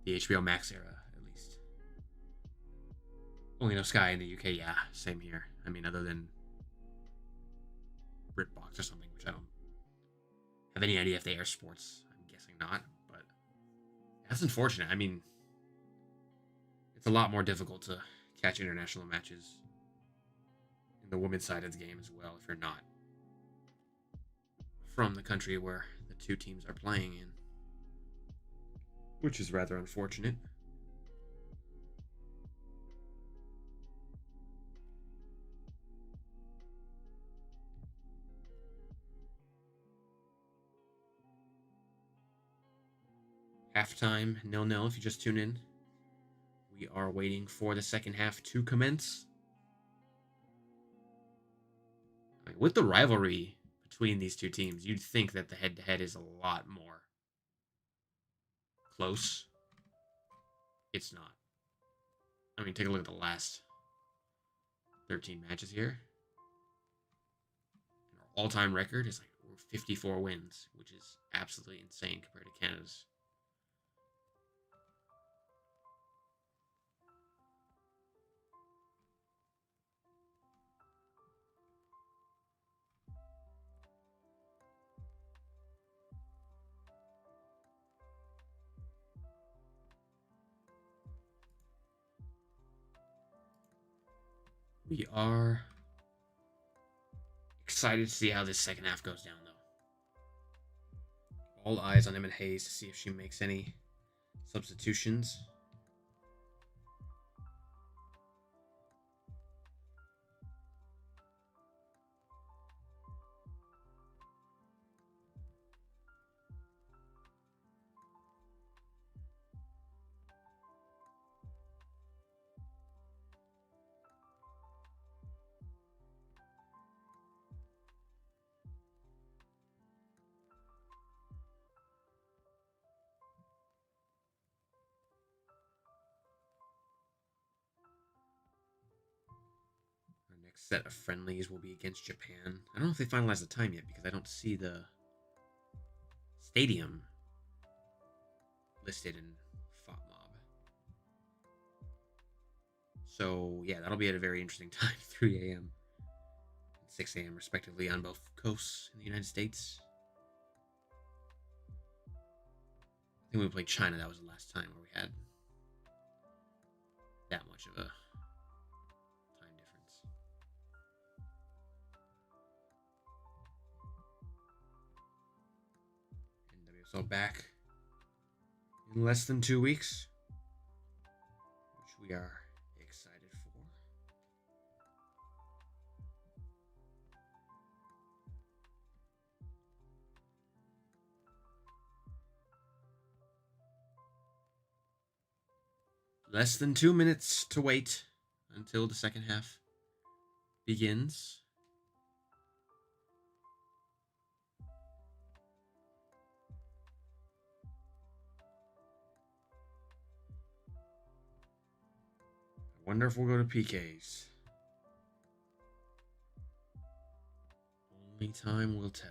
the HBO Max era, at least. Only no Sky in the UK, yeah, same here. I mean, other than BritBox or something, which I don't have any idea if they air sports. I'm guessing not, but that's unfortunate. I mean, it's a lot more difficult to catch international matches in the women's side of the game as well if you're not from the country where the two teams are playing in, which is rather unfortunate. Halftime, 0-0 if you just tune in. We are waiting for the second half to commence. I mean, with the rivalry between these two teams, you'd think that the head-to-head is a lot more close. It's not. I mean, take a look at the last 13 matches here. And our all-time record is like 54 wins, which is absolutely insane compared to Canada's. We are excited to see how this second half goes down, though. All eyes on Emma Hayes to see if she makes any substitutions. Next set of friendlies will be against Japan. I don't know if they finalized the time yet because I don't see the stadium listed in FOTMob. So, yeah, that'll be at a very interesting time, 3 a.m. and 6 a.m. respectively on both coasts in the United States. I think we played China. That was the last time where we had that much of a time difference. NWSL back in less than 2 weeks, which we are excited for. Less than 2 minutes to wait until the second half begins. I wonder if we'll go to PKs. Only time will tell.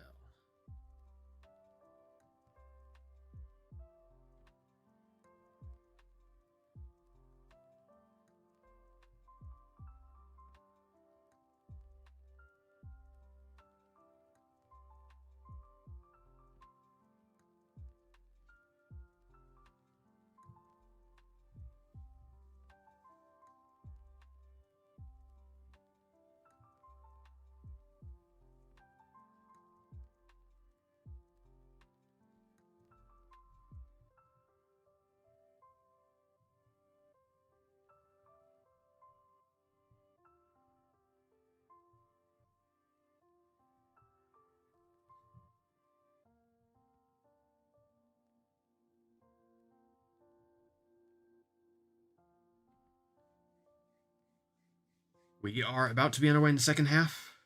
We are about to be underway in the second half.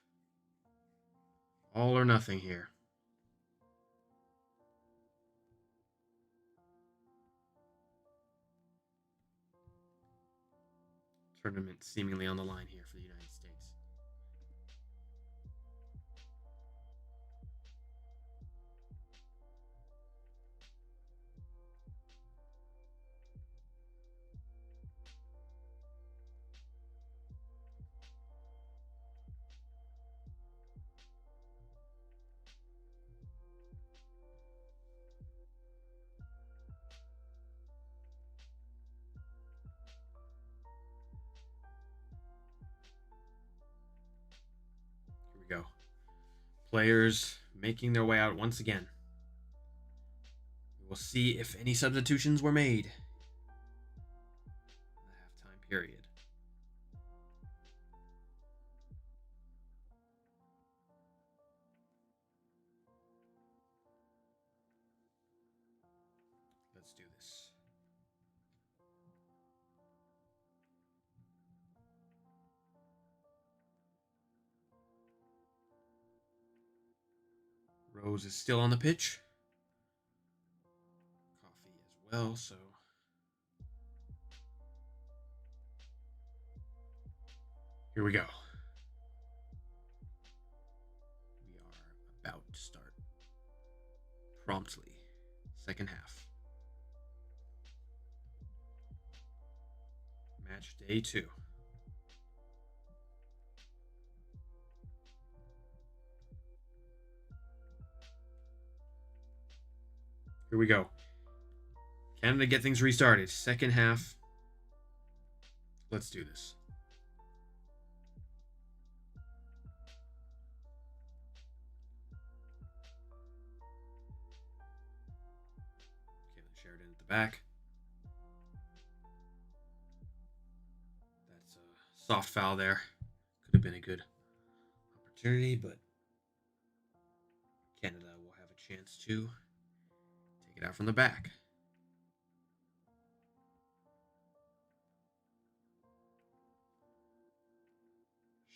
All or nothing here. tournament seemingly on the line here for the United States. Here we go. Players making their way out once again. We'll see if any substitutions were made in the halftime period. Let's do this. Rose is still on the pitch. Coffee as well, so here we go. We are about to start promptly. Second half. Match day 2. Here we go. Canada get things restarted. Second half. Let's do this. Caitlin Sheridan at the back. That's a soft foul there. Could have been a good opportunity, but Canada will have a chance to take it out from the back.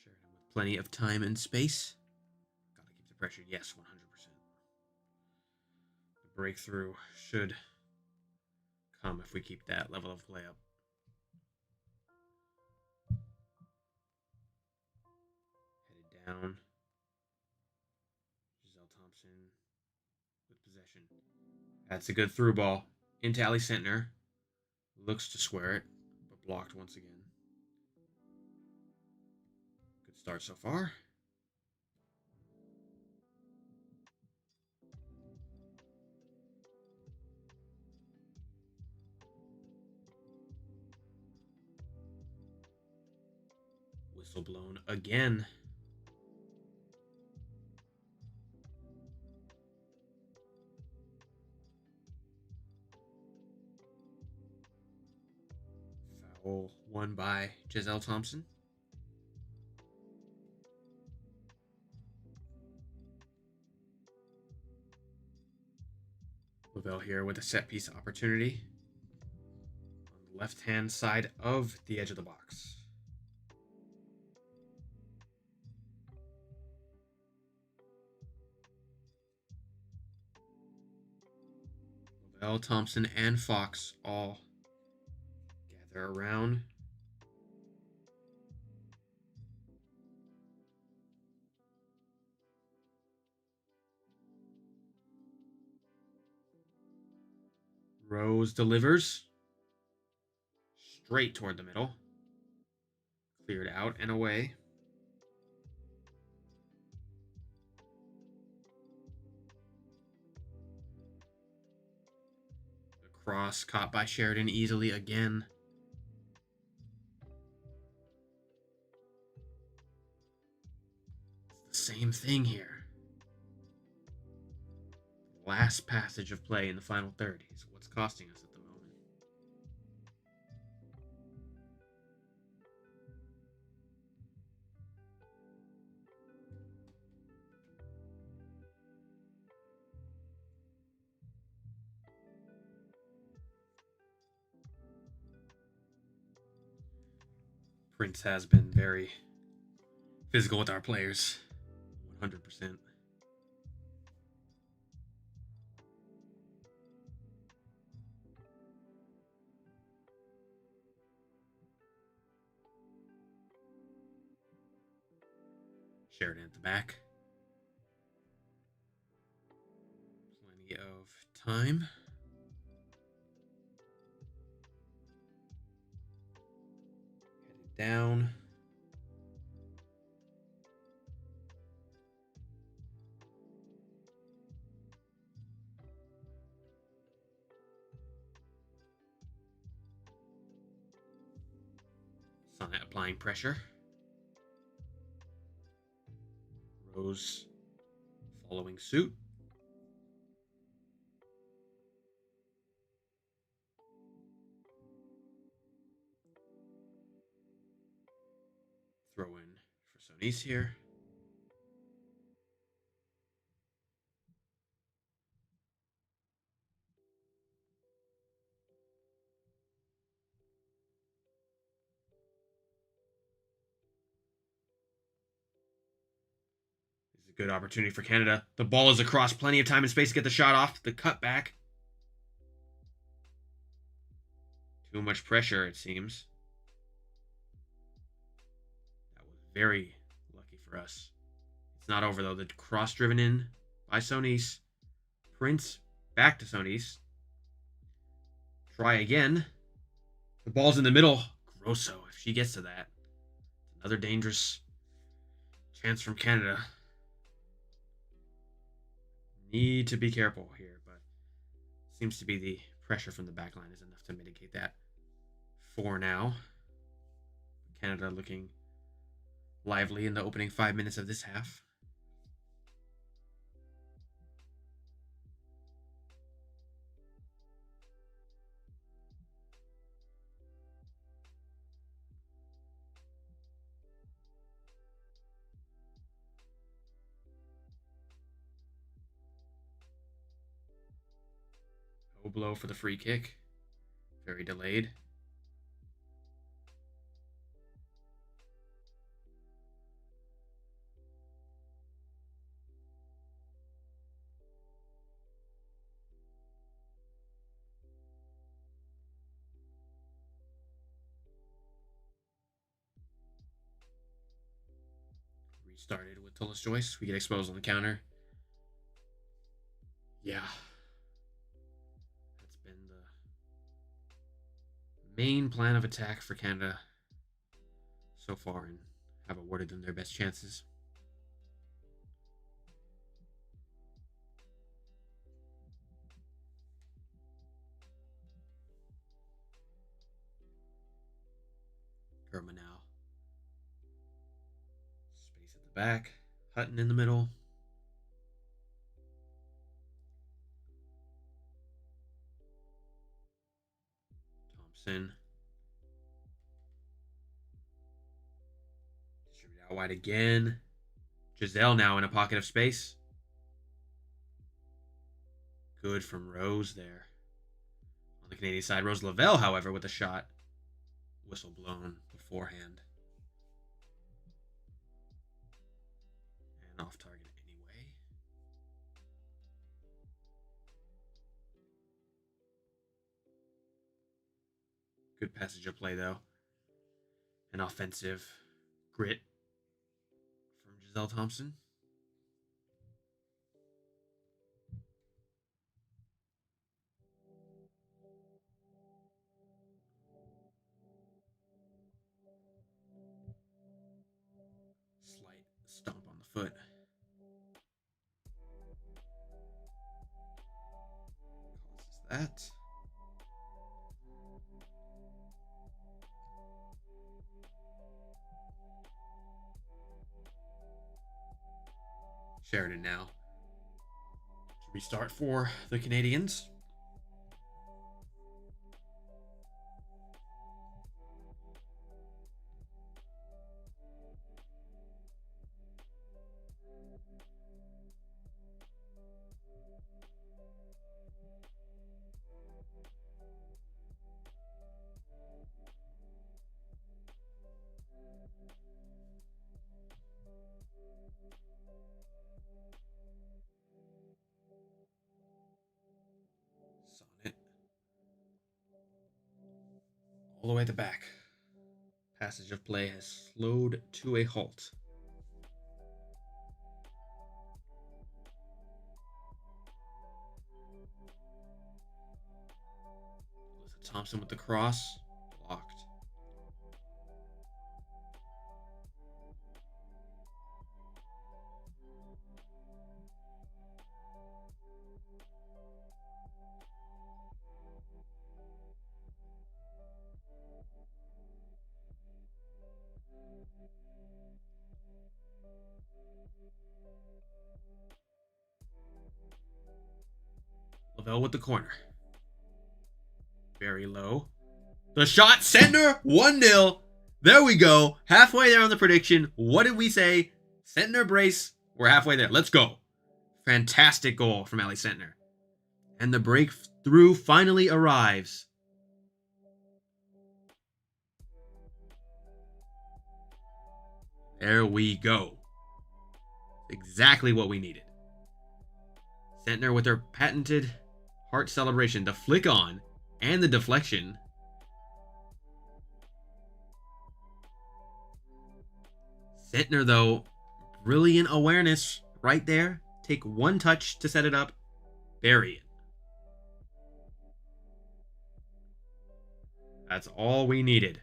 Sheridan with plenty of time and space. Gotta keep the pressure. Yes, 100%. The breakthrough should come if we keep that level of play up. Headed down. Giselle Thompson with possession. That's a good through ball into Ali Sentner. Looks to square it, but blocked once again. Good start so far. Whistle blown again. Foul won by Giselle Thompson. Lavelle here with a set piece opportunity on the left-hand side of the edge of the box. Lavelle, Thompson, and Fox all gather around. Rose delivers straight toward the middle. Cleared out and away. The cross caught by Sheridan easily again. It's the same thing here. Last passage of play in the final third is what's costing us at the moment. Prince has been very physical with our players. 100%. Sheridan at the back. Plenty of time. Headed down. Sonnet applying pressure. Rose following suit. Throw in for Sonise here. This is a good opportunity for Canada. The ball is across, plenty of time and space to get the shot off. The cutback. Too much pressure, it seems. That was very lucky for us. It's not over, though. The cross driven in by Sonise. Prince back to Sonise. Try again. The ball's in the middle. Grosso, if she gets to that. Another dangerous chance from Canada. Need to be careful here, but seems to be the pressure from the back line is enough to mitigate that. 4 now. Canada looking lively in the opening 5 minutes of this half. No blow for the free kick. Very delayed. Restarted with Tullis Joyce. We get exposed on the counter. Yeah. That's been the main plan of attack for Canada so far and have awarded them their best chances. Germa now. Space at the back. Hutton in the middle. Thompson. Distribute out wide again. Giselle now in a pocket of space. Good from Rose there. On the Canadian side, Rose Lavelle, however, with a shot. Whistle blown beforehand. And off target anyway. Good passage of play, though. An offensive grit from Giselle Thompson. Slight stomp on the foot. Causes that. Sheridan now to restart for the Canadians. Sonnet. All the way at the back. Passage of play has slowed to a halt. Thompson with the cross. Blocked. Lavelle with the corner. Very low. The shot, Sentner, 1-0. There we go. Halfway there on the prediction. What did we say? Sentner brace. We're halfway there. Let's go. Fantastic goal from Ali Sentner. And the breakthrough finally arrives. There we go. Exactly what we needed. Sentner with her patented heart celebration. The flick on and the deflection. Sentner, though, brilliant awareness right there. Take one touch to set it up. Bury it. That's all we needed.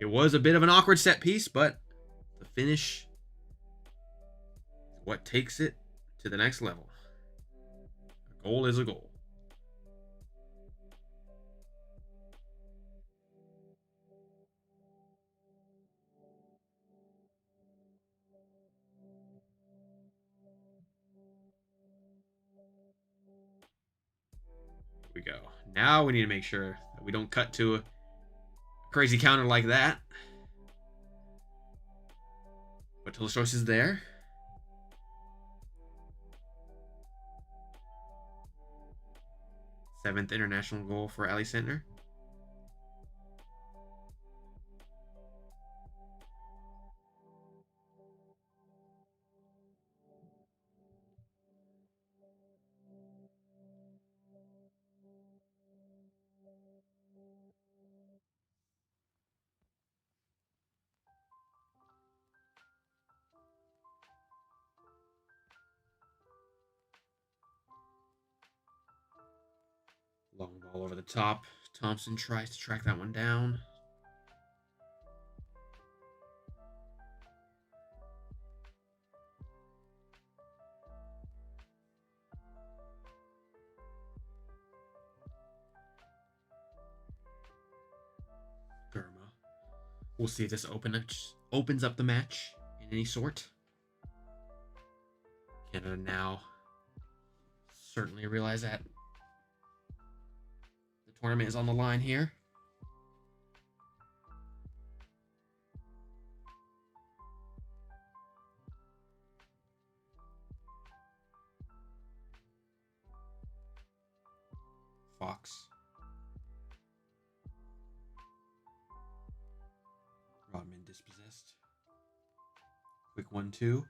It was a bit of an awkward set piece, but the finish is what takes it to the next level. A goal is a goal. We go. Now we need to make sure that we don't cut to a crazy counter like that. But Tolstoy's is there. Seventh international goal for Ali Sentner. Long ball over the top. Thompson tries to track that one down. Gurma. We'll see if this opens up the match in any sort. Canada now certainly realize that the tournament is on the line here. Fox. Rodman dispossessed. Quick 1-2.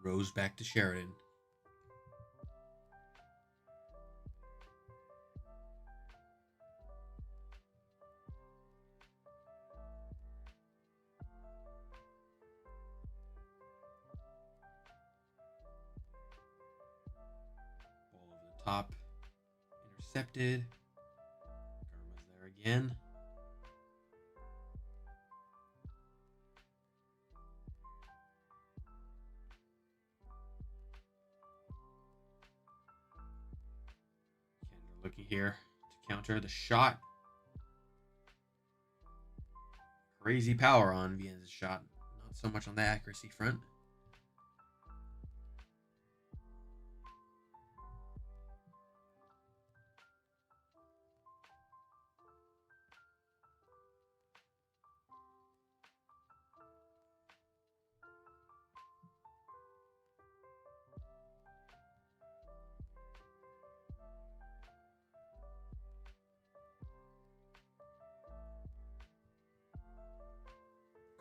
Rose back to Sheridan. Ball over the top. Intercepted. Gurma's there again. Looking here to counter the shot. Crazy power on Vienna's shot. Not so much on the accuracy front.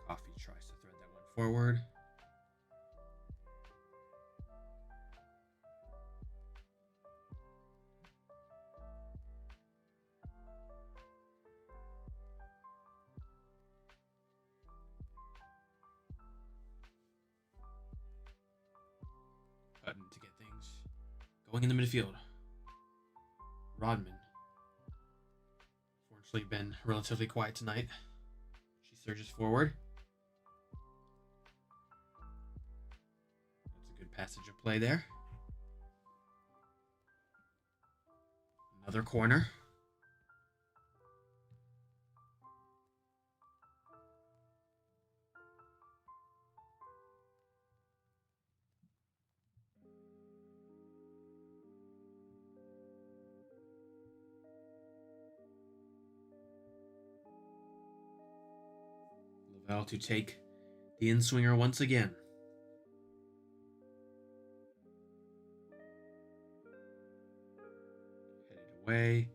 Coffee tries to thread that one forward. Going in the midfield. Rodman. Fortunately been relatively quiet tonight. She surges forward. That's a good passage of play there. Another corner. Lavelle to take the in-swinger once again. Headed away.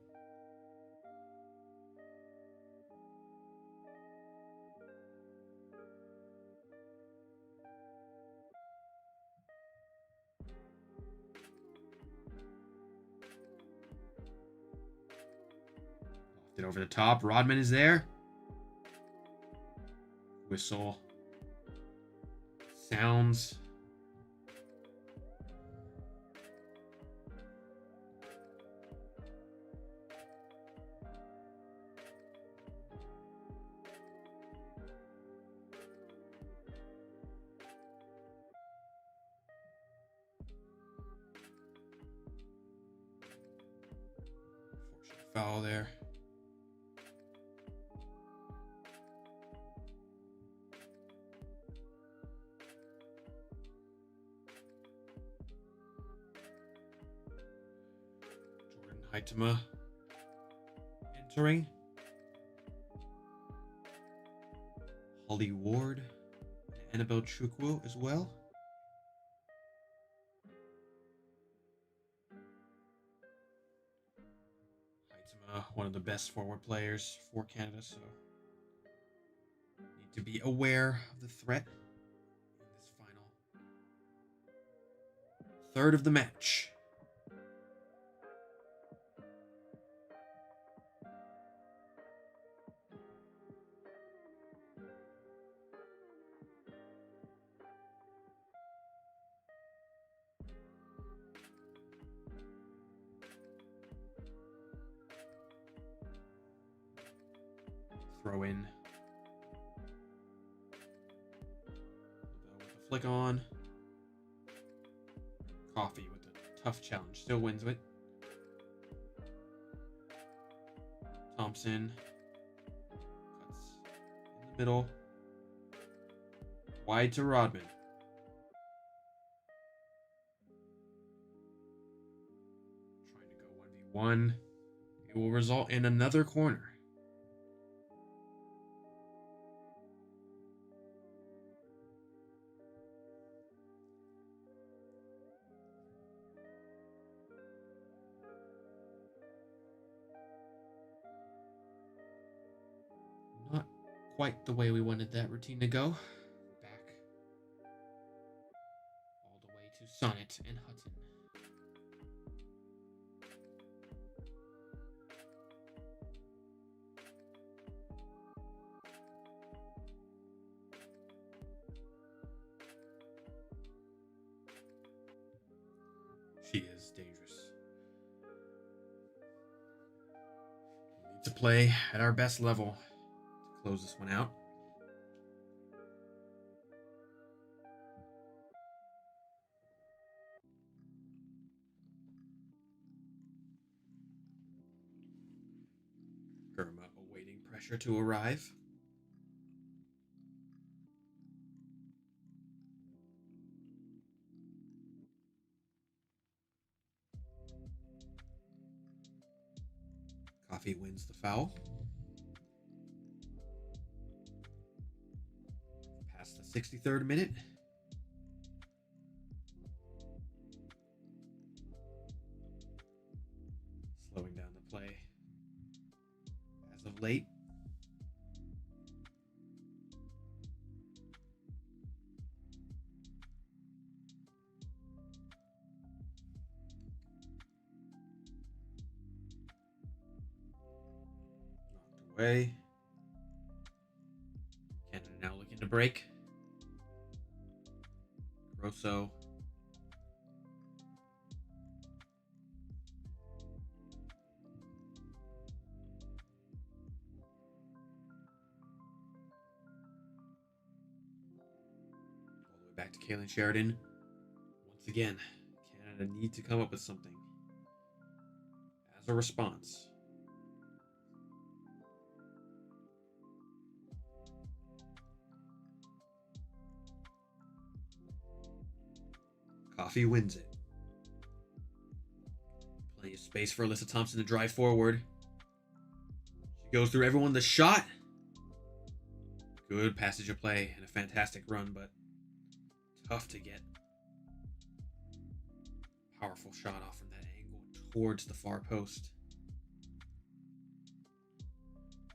Lofted over the top. Rodman is there. Whistle. Sounds. Unfortunate foul there. Haitama entering. Holly Ward and Annabelle Chukwu as well. Haitama, one of the best forward players for Canada, so need to be aware of the threat in this final third of the match. Throw in. With a flick on. Coffee with a tough challenge. Still wins it. Thompson. Cuts in the middle. Wide to Rodman. Trying to go 1v1. It will result in another corner. Not quite the way we wanted that routine to go. Back all the way to Sonnet and Hutton. She is dangerous. We need to play at our best level to close this one out. Irma awaiting pressure to arrive. Coffee wins the foul. Past the 63rd minute. Slowing down the play as of late. Knocked away. Canada now looking to break. Grosso. Back to Kaylin Sheridan. Once again, Canada need to come up with something as a response. Coffee wins it. Plenty of space for Alyssa Thompson to drive forward. She goes through everyone. The shot. Good passage of play and a fantastic run, but tough to get. Powerful shot off from that angle towards the far post.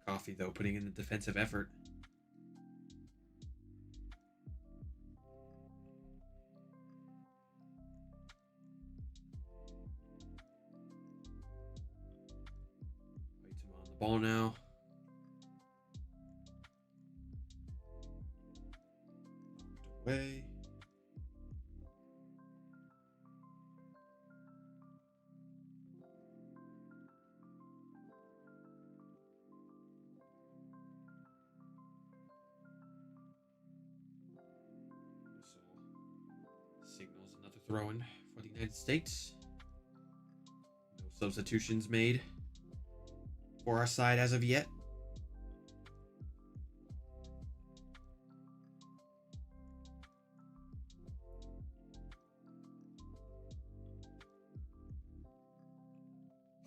Coffee, though, putting in the defensive effort. Waits him on the ball now. Knocked away. Signals another throw-in for the United States. No substitutions made for our side as of yet.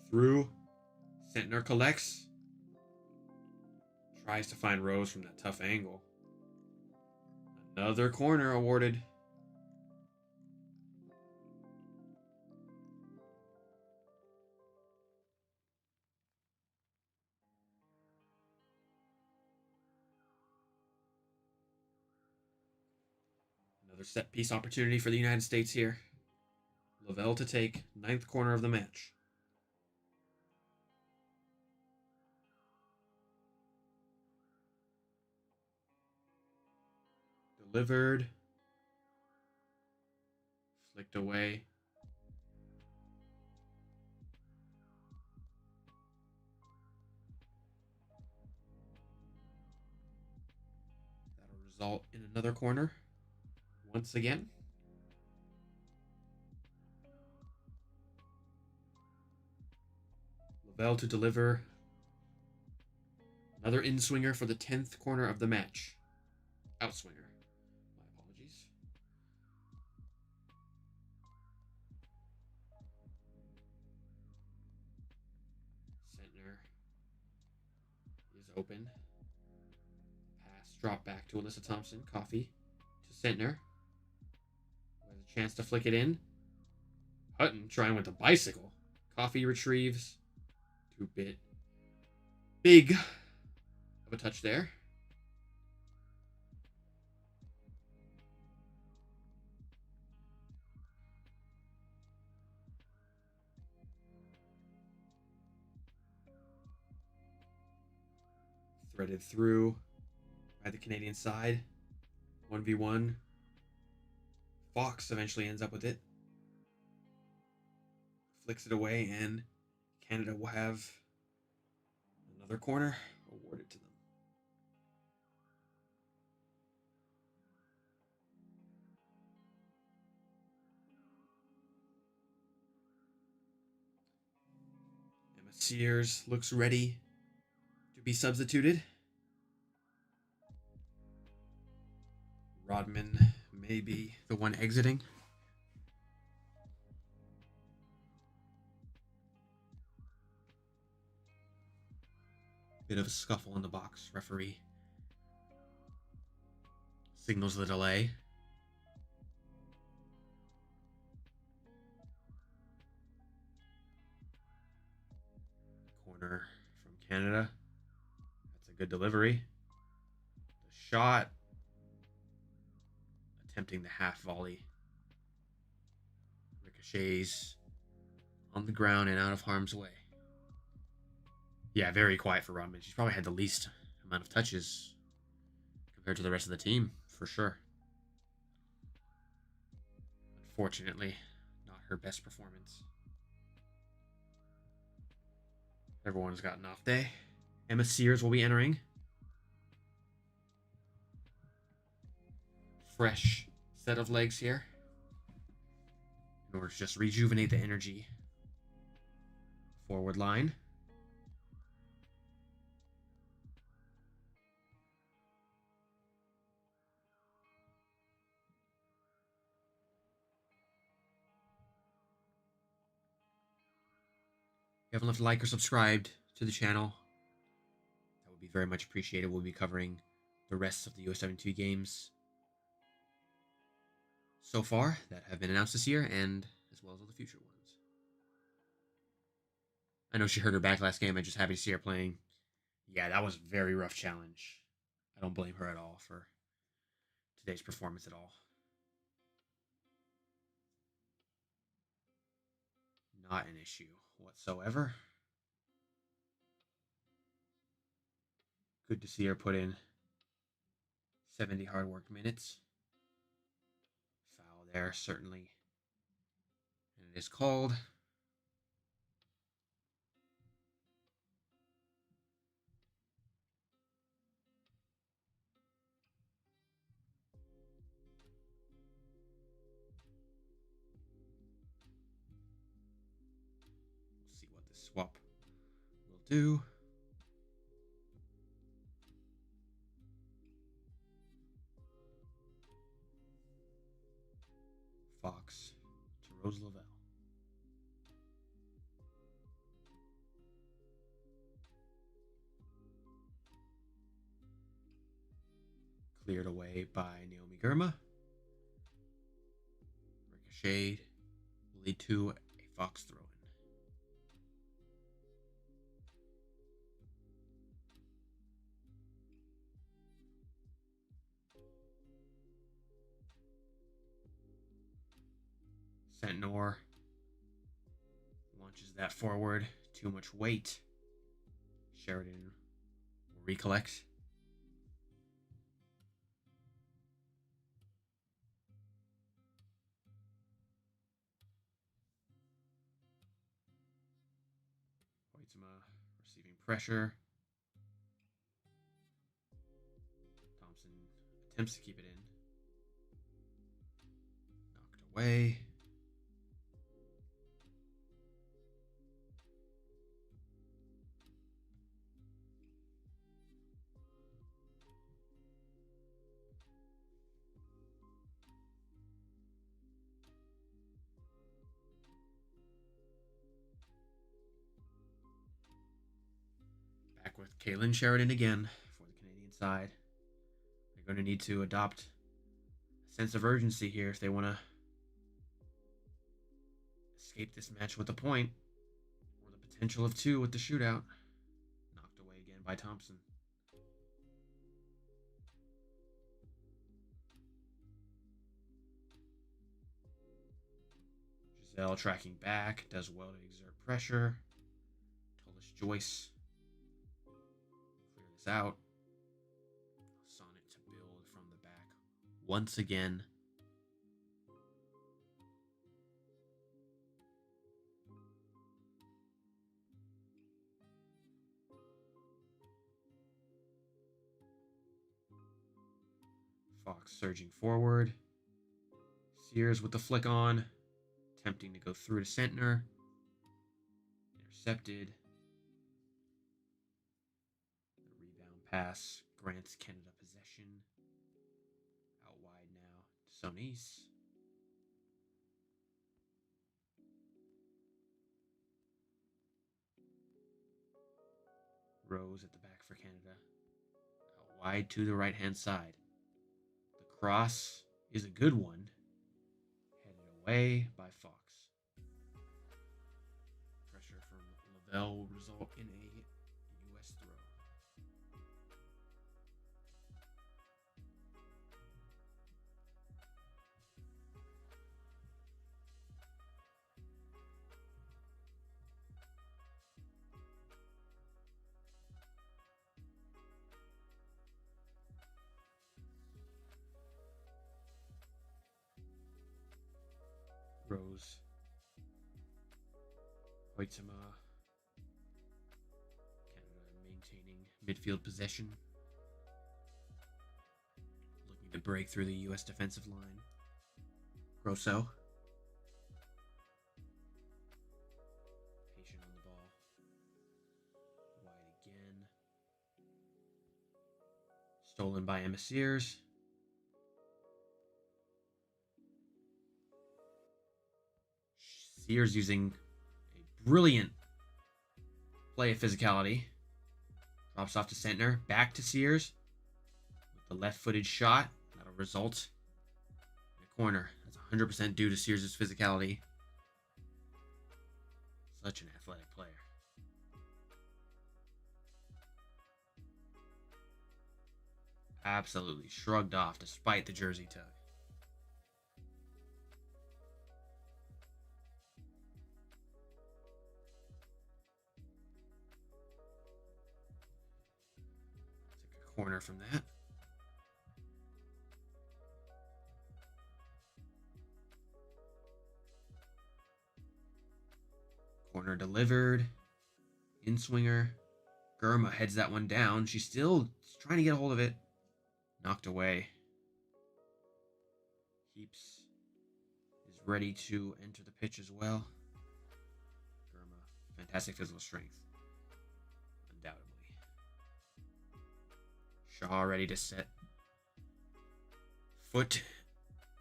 Through. Sentner collects. Tries to find Rose from that tough angle. Another corner awarded. Another set piece opportunity for the United States here. Lavelle to take, 9th corner of the match. Delivered. Flicked away. That'll result in another corner. Once again. Lavelle to deliver. Another in-swinger for the 10th corner of the match. Outswinger. My apologies. Sentner is open. Pass drop back to Alyssa Thompson. Coffee to Sentner. Has a chance to flick it in. Hutton trying with the bicycle. Coffee retrieves. Two-bit. Big of a touch there. Threaded through by the Canadian side. 1v1. Fox eventually ends up with it. Flicks it away, and Canada will have another corner awarded to them. Emma Sears looks ready to be substituted. Rodman may be the one exiting. Bit of a scuffle in the box. Referee signals the delay. Corner from Canada. That's a good delivery. The shot. Attempting the half volley. Ricochets on the ground and out of harm's way. Yeah, very quiet for Rodman. She's probably had the least amount of touches compared to the rest of the team, for sure. Unfortunately, not her best performance. Everyone's got an off day. Emma Sears will be entering. Fresh set of legs here in order to just rejuvenate the energy. Forward line. If you haven't left a like or subscribed to the channel, that would be very much appreciated. We'll be covering the rest of the USWNT games so far that have been announced this year, and as well as all the future ones. I know she hurt her back last game. I'm just happy to see her playing. Yeah, that was a very rough challenge. I don't blame her at all for today's performance at all. Not an issue whatsoever. Good to see her put in 70 hard work minutes. Foul there, certainly. And it is called. We'll see what this swap will do. Fox to Rose Lavelle. Cleared away by Naomi Girma. Ricochet will lead to a Fox throw-in. Sentinor launches that forward. Too much weight. Sheridan will recollect. Hoytsma receiving pressure. Thompson attempts to keep it in. Knocked away. Back with Kaylin Sheridan again for the Canadian side. They're going to need to adopt a sense of urgency here if they want to escape this match with a point, or the potential of two with the shootout. Knocked away again by Thompson. Giselle tracking back, does well to exert pressure. Tullis Joyce. Clear this out. Sonnet to build from the back once again. Fox surging forward. Sears with the flick on. Attempting to go through to Sentner. Intercepted. The rebound pass grants Canada possession. Out wide now to Sonis. Rose at the back for Canada. Out wide to the right-hand side. The cross is a good one. Headed away by Fox. Pressure from Lavelle will result in a U.S. throw. Rose. Hoytsma. Canada maintaining midfield possession. Looking to break through the U.S. defensive line. Grosso. Patient on the ball. Wide again. Stolen by Emma Sears. Sears using a brilliant play of physicality. Drops off to Sentner. Back to Sears. With the left-footed shot. That'll result in a corner. That's 100% due to Sears' physicality. Such an athletic player. Absolutely shrugged off despite the jersey tug. Took a corner from that. Corner delivered. In swinger. Gurma heads that one down. She's still trying to get a hold of it. Knocked away. Heaps is ready to enter the pitch as well. Gurma, fantastic physical strength. Undoubtedly. Shaw ready to set foot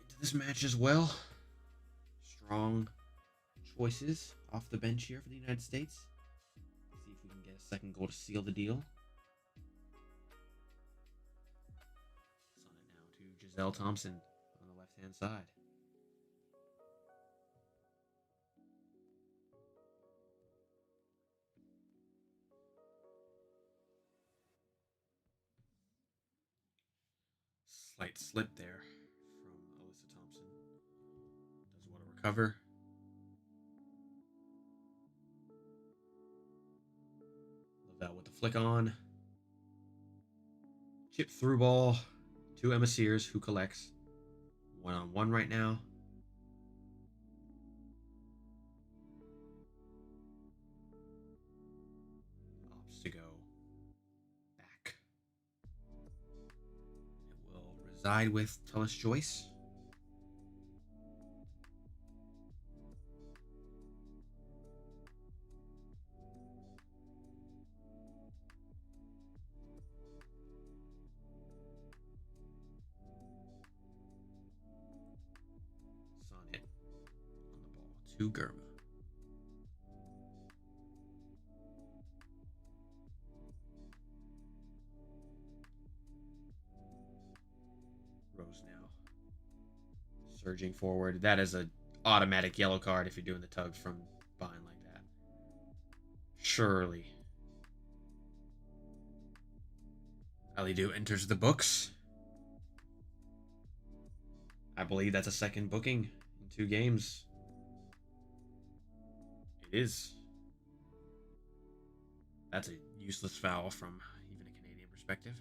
into this match as well. Strong choices off the bench here for the United States. See if we can get a second goal to seal the deal. On it now to Giselle Thompson on the left-hand side. Slight slip there from Alyssa Thompson. Does well to recover. Lavelle with the flick on. Chip through ball to Emma Sears, who collects. 1-on-1 right now. Opts to go back. It will reside with Tullis Joyce. Sonnet on the ball to Gurma. Rose now surging forward. That is an automatic yellow card if you're doing the tug from behind like that. Surely. Alidu enters the books. I believe that's a second booking in 2 games. It is. That's a useless foul from even a Canadian perspective.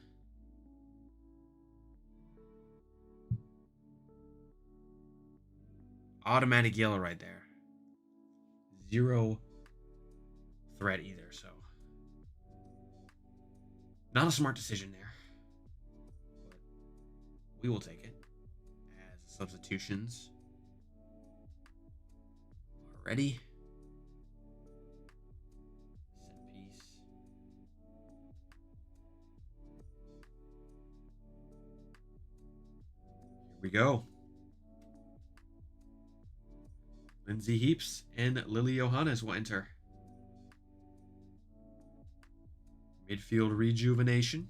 Automatic yellow right there. 0 threat either, so not a smart decision there. But we will take it as substitutions are ready. Set piece. Here we go. Lindsay Heaps and Lily Johannes will enter. Midfield rejuvenation.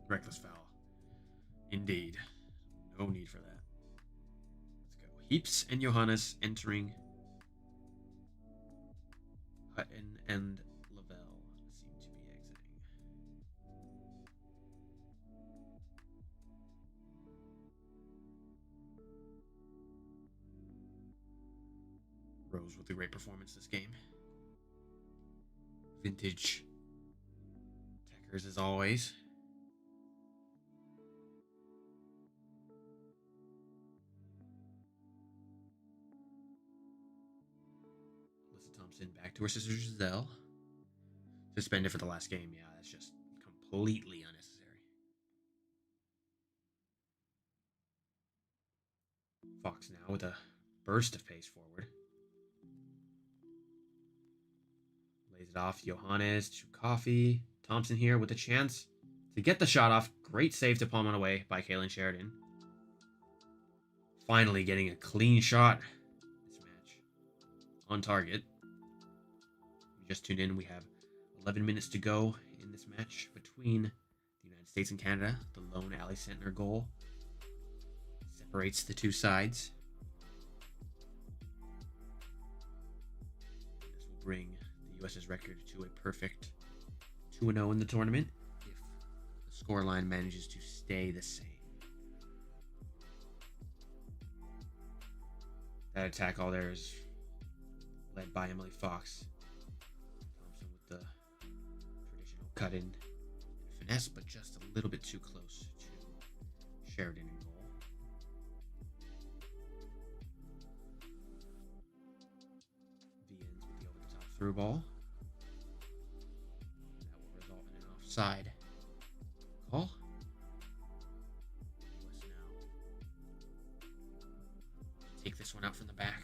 Reckless foul. Indeed. No need for that. Let's go. Heaps and Johannes entering. Hutton and Lavelle seem to be exiting. Rose with a great performance this game. Vintage Techers as always. Alyssa Thompson back to her sister Giselle. Suspended for the last game. Yeah, that's just completely unnecessary. Fox now with a burst of pace forward. Lays it off. Johannes to Coffee. Thompson here with a chance to get the shot off. Great save to palm on away by Kalen Sheridan. Finally getting a clean shot this match on target. We just tuned in. We have 11 minutes to go in this match between the United States and Canada. The lone alley center goal separates the two sides. This will bring the US's record to a perfect 2-0 in the tournament if the scoreline manages to stay the same. That attack all there is led by Emily Fox. Thompson with the traditional cut in and finesse, but just a little bit too close to Sheridan in goal. The ends with the over the top through ball. That will result in an offside call. Take this one out from the back.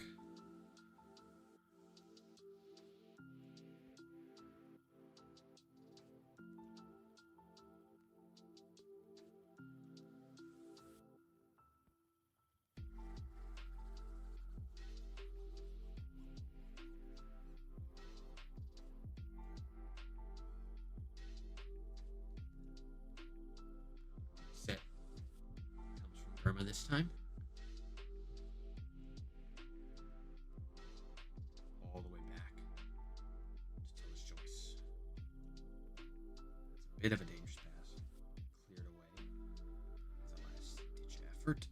Set comes from Burma this time. Bit of a dangerous pass. Cleared away. As a last-ditch effort.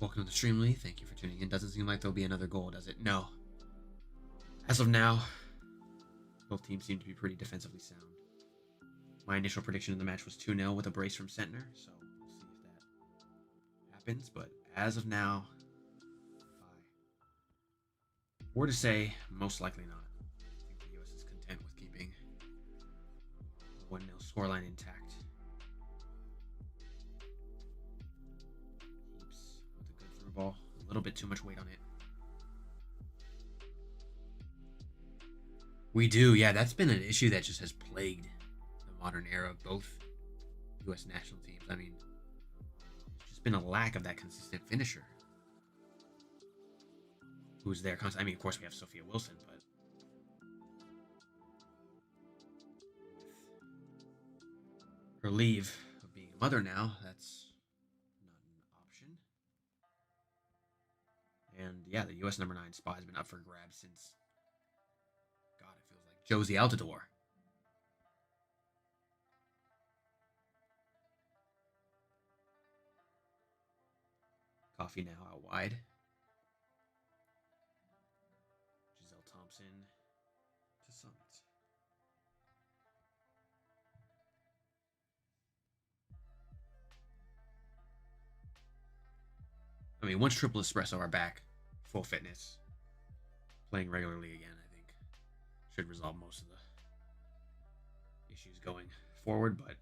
Welcome to the stream, Lee. Thank you for tuning in. Doesn't seem like there'll be another goal, does it? No. As of now, both teams seem to be pretty defensively sound. My initial prediction of the match was 2-0 with a brace from Sentner, so we'll see if that happens. But as of now, if I were to say, most likely not. I think the US is content with keeping the 1-0 scoreline intact. Keeps with a good through ball. A little bit too much weight on it. We do, yeah, that's been an issue that just has plagued modern era of both U.S. national teams. I mean, there's just been a lack of that consistent finisher. Who's there constantly? I mean, of course, we have Sophia Wilson, but with her leave of being a mother now, that's not an option. And yeah, the U.S. number 9 spot has been up for grabs since, God, it feels like Josie Altidore. Coffee now out wide. Giselle Thompson to Summit. I mean, once Triple Espresso are back, full fitness, playing regularly again, I think should resolve most of the issues going forward, but it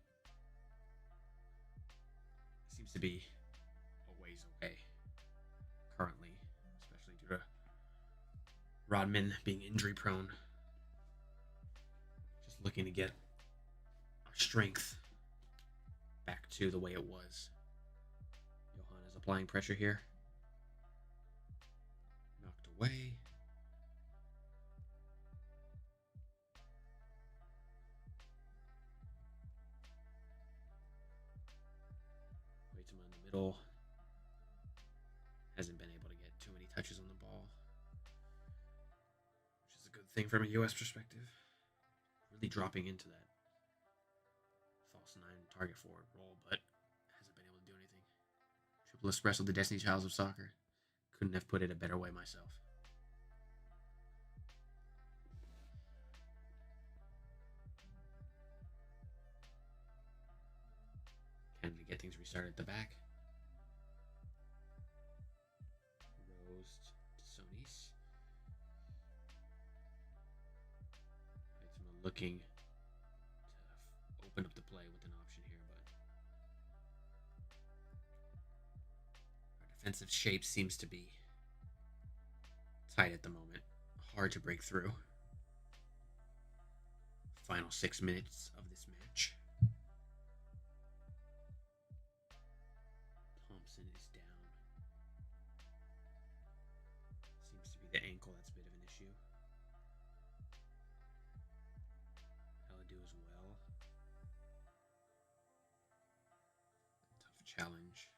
seems to be a ways away currently, especially due to Rodman being injury prone. Just looking to get our strength back to the way it was. Johanna is applying pressure here. Knocked away. Waitsman in the middle. Hasn't been able to get too many touches on the ball, which is a good thing from a U.S. perspective. Really dropping into that false 9 target forward role, but hasn't been able to do anything. Triple Espresso, the Destiny Childs of soccer. Couldn't have put it a better way myself. Canada get things restarted at the back. looking to open up the play with an option here, but our defensive shape seems to be tight at the moment. Hard to break through. Final 6 minutes of this match. Thompson is down. Seems to be the ankle that's a bit of an issue. Aladu as well. Tough challenge.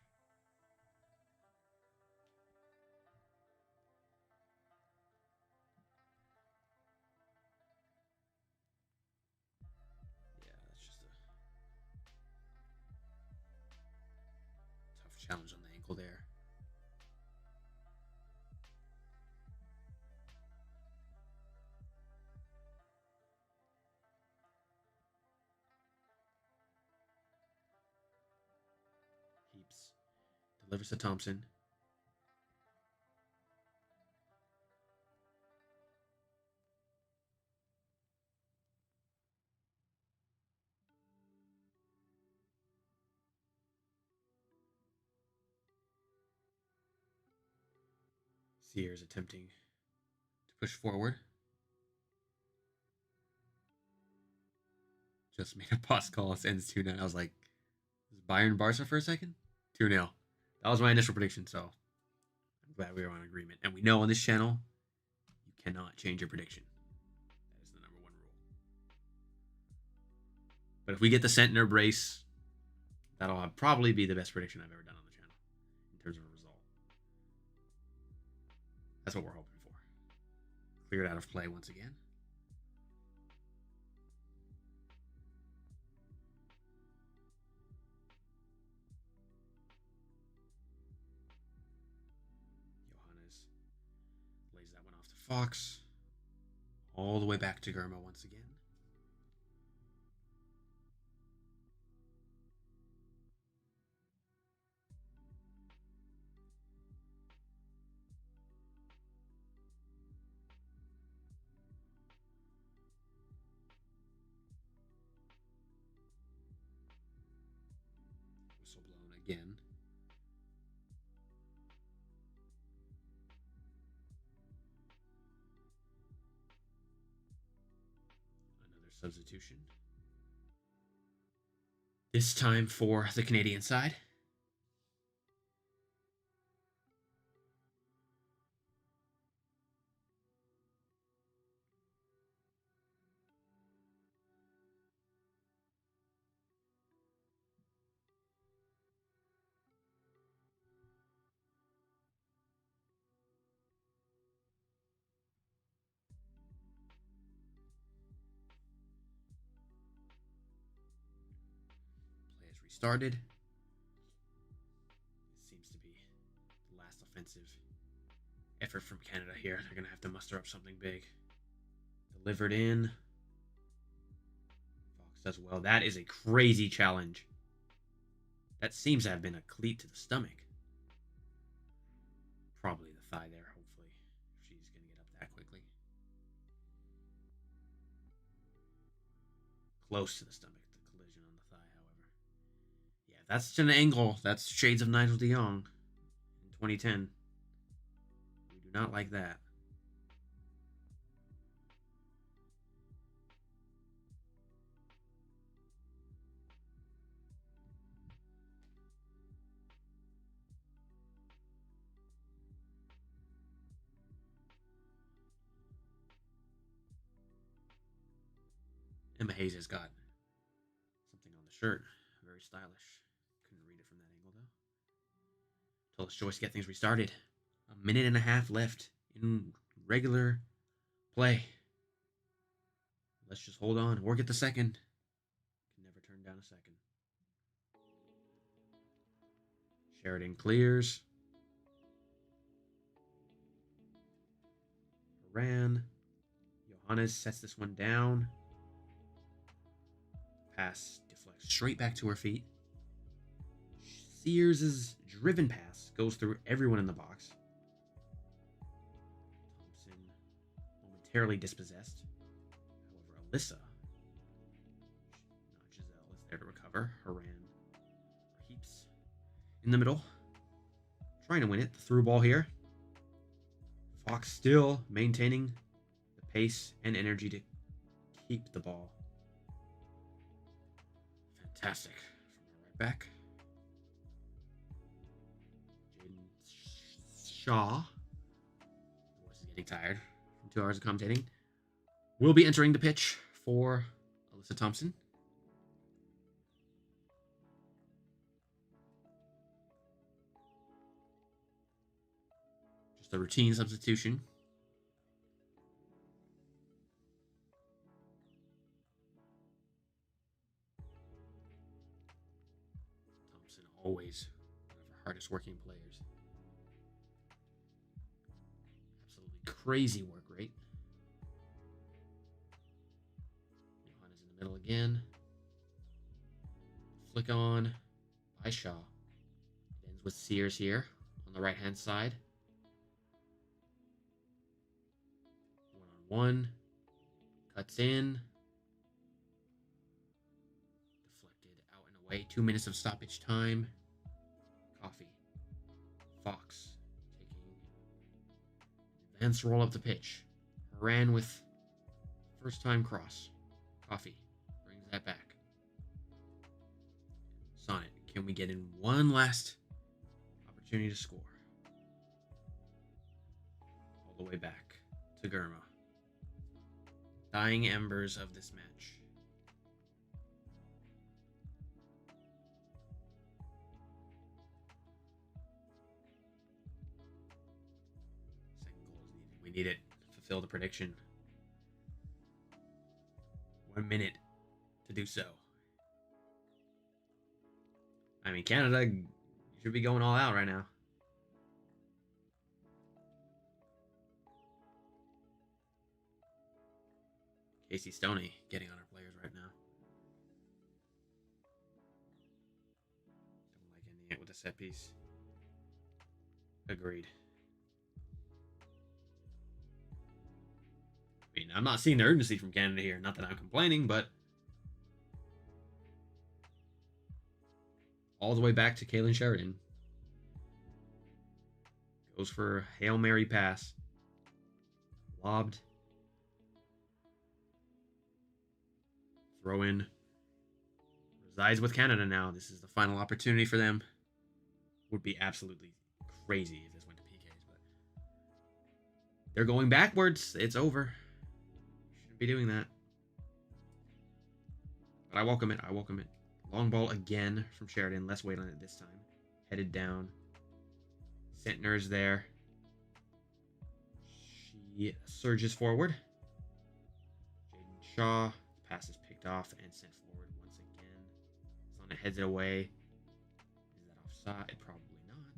Yeah, that's just a tough challenge on the ankle there. Heaps delivers to Thompson. Sears attempting to push forward. Just made a pass call. It ends 2-0. I was like, is Bayern Barca for a second? 2-0. That was my initial prediction, so I'm glad we were on agreement. And we know on this channel, you cannot change your prediction. That is the number one rule. But if we get the Centner brace, that'll probably be the best prediction I've ever done on the channel in terms of a result. That's what we're hoping for. Cleared out of play once again. Johannes lays that one off to Fox. All the way back to Germa once again. Whistle blown again. Another substitution. This time for the Canadian side. Play has restarted. Seems to be the last offensive effort from Canada here. They're going to have to muster up something big. Delivered in. Fox does well. That is a crazy challenge. That seems to have been a cleat to the stomach. Probably the thigh there, hopefully, if she's going to get up that quickly. Close to the stomach, the collision on the thigh, however. Yeah, that's an angle. That's shades of Nigel de Jong in 2010. We do not like that. Emma Hayes has got something on the shirt. Very stylish. Couldn't read it from that angle, though. Told us Joyce to get things restarted. 1.5 minutes left in regular play. Let's just hold on or get the second. Can never turn down a second. Sheridan clears. Ran. Johannes sets this one down. Pass deflects straight back to her feet. Sears' driven pass goes through everyone in the box. Thompson momentarily dispossessed. However, Alyssa However, Haran Heaps in the middle, trying to win it. The through ball here. Fox still maintaining the pace and energy to keep the ball. Fantastic. From our right back. Jaden Shaw. The voice is getting tired from 2 hours of commentating. Will be entering the pitch for Alyssa Thompson. Just a routine substitution. Thompson, always one of our hardest working players. Absolutely crazy work rate. Johan is in the middle again. Flick on by Shaw. It ends with Sears here on the right hand side. 1-on-1. Cuts in. Deflected out and away. 2 minutes of stoppage time. Coffee. Fox taking an advanced roll up the pitch. Haran with first time cross. Coffee brings that back. Sonnet, can we get in one last opportunity to score? All the way back to Gurma. Dying embers of this match. Second goal is needed. We need it. Fulfill the prediction. 1 minute to do so. I mean, Canada should be going all out right now. Casey Stoney getting on our players right now. Don't like ending it with a set piece. Agreed. I mean, I'm not seeing the urgency from Canada here. Not that I'm complaining, but all the way back to Kaylin Sheridan. Goes for a Hail Mary pass. Lobbed. Throw in. Resides with Canada now. This is the final opportunity for them. Would be absolutely crazy if this went to PKs, but they're going backwards. It's over. Shouldn't be doing that. But I welcome it. I welcome it. Long ball again from Sheridan. Less weight on it this time. Headed down. Sentner's there. She surges forward. Jaden Shaw. Pass is picked off and sent forward once again. Sonnet heads it away. Is that offside? Probably not.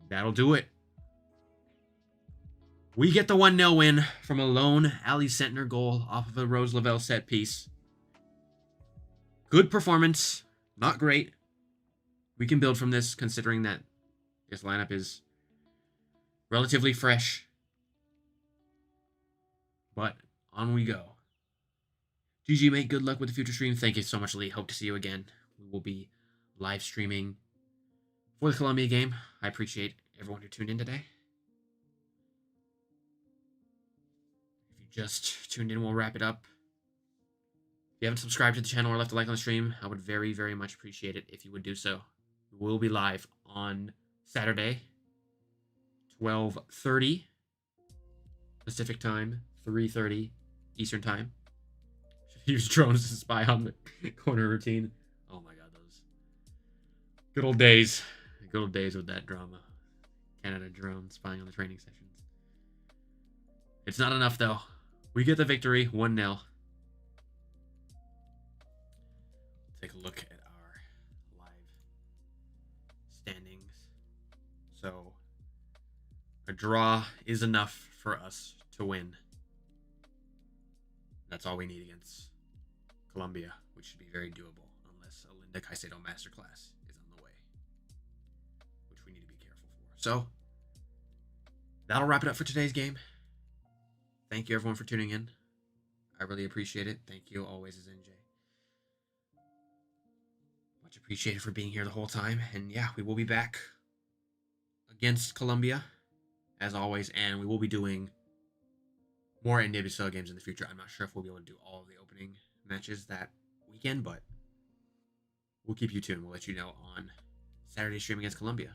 That'll do it. We get the 1-0 win from a lone Ali Sentner goal off of a Rose Lavelle set piece. Good performance. Not great. We can build from this, considering that this lineup is relatively fresh. But on we go. GG, mate. Good luck with the future stream. Thank you so much, Lee. Hope to see you again. We will be live streaming for the Colombia game. I appreciate everyone who tuned in today. If you just tuned in, we'll wrap it up. If you haven't subscribed to the channel or left a like on the stream, I would very, very much appreciate it if you would do so. We will be live on Saturday, 12:30 Pacific time, 3:30 Eastern time. Use drones to spy on the corner routine. Oh my god, those good old days. Good old days with that drama. Canada drone spying on the training sessions. It's not enough though. We get the victory, 1-0. Take a look at our live standings. So a draw is enough for us to win. That's all we need against Colombia, which should be very doable, unless a Linda Caicedo masterclass is on the way, which we need to be careful for. So that'll wrap it up for today's game. Thank you everyone for tuning in. I really appreciate it. Thank you always as NJ. Much appreciated for being here the whole time. And yeah, we will be back against Colombia, as always, and we will be doing more NWSL games in the future. I'm not sure if we'll be able to do all of the opening matches that weekend, but we'll keep you tuned. We'll let you know on Saturday stream against Colombia.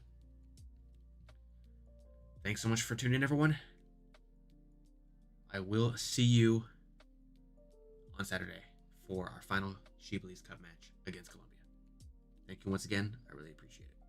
Thanks so much for tuning in, everyone. I will see you on Saturday for our final SheBelieves Cup match against Colombia. Thank you once again. I really appreciate it.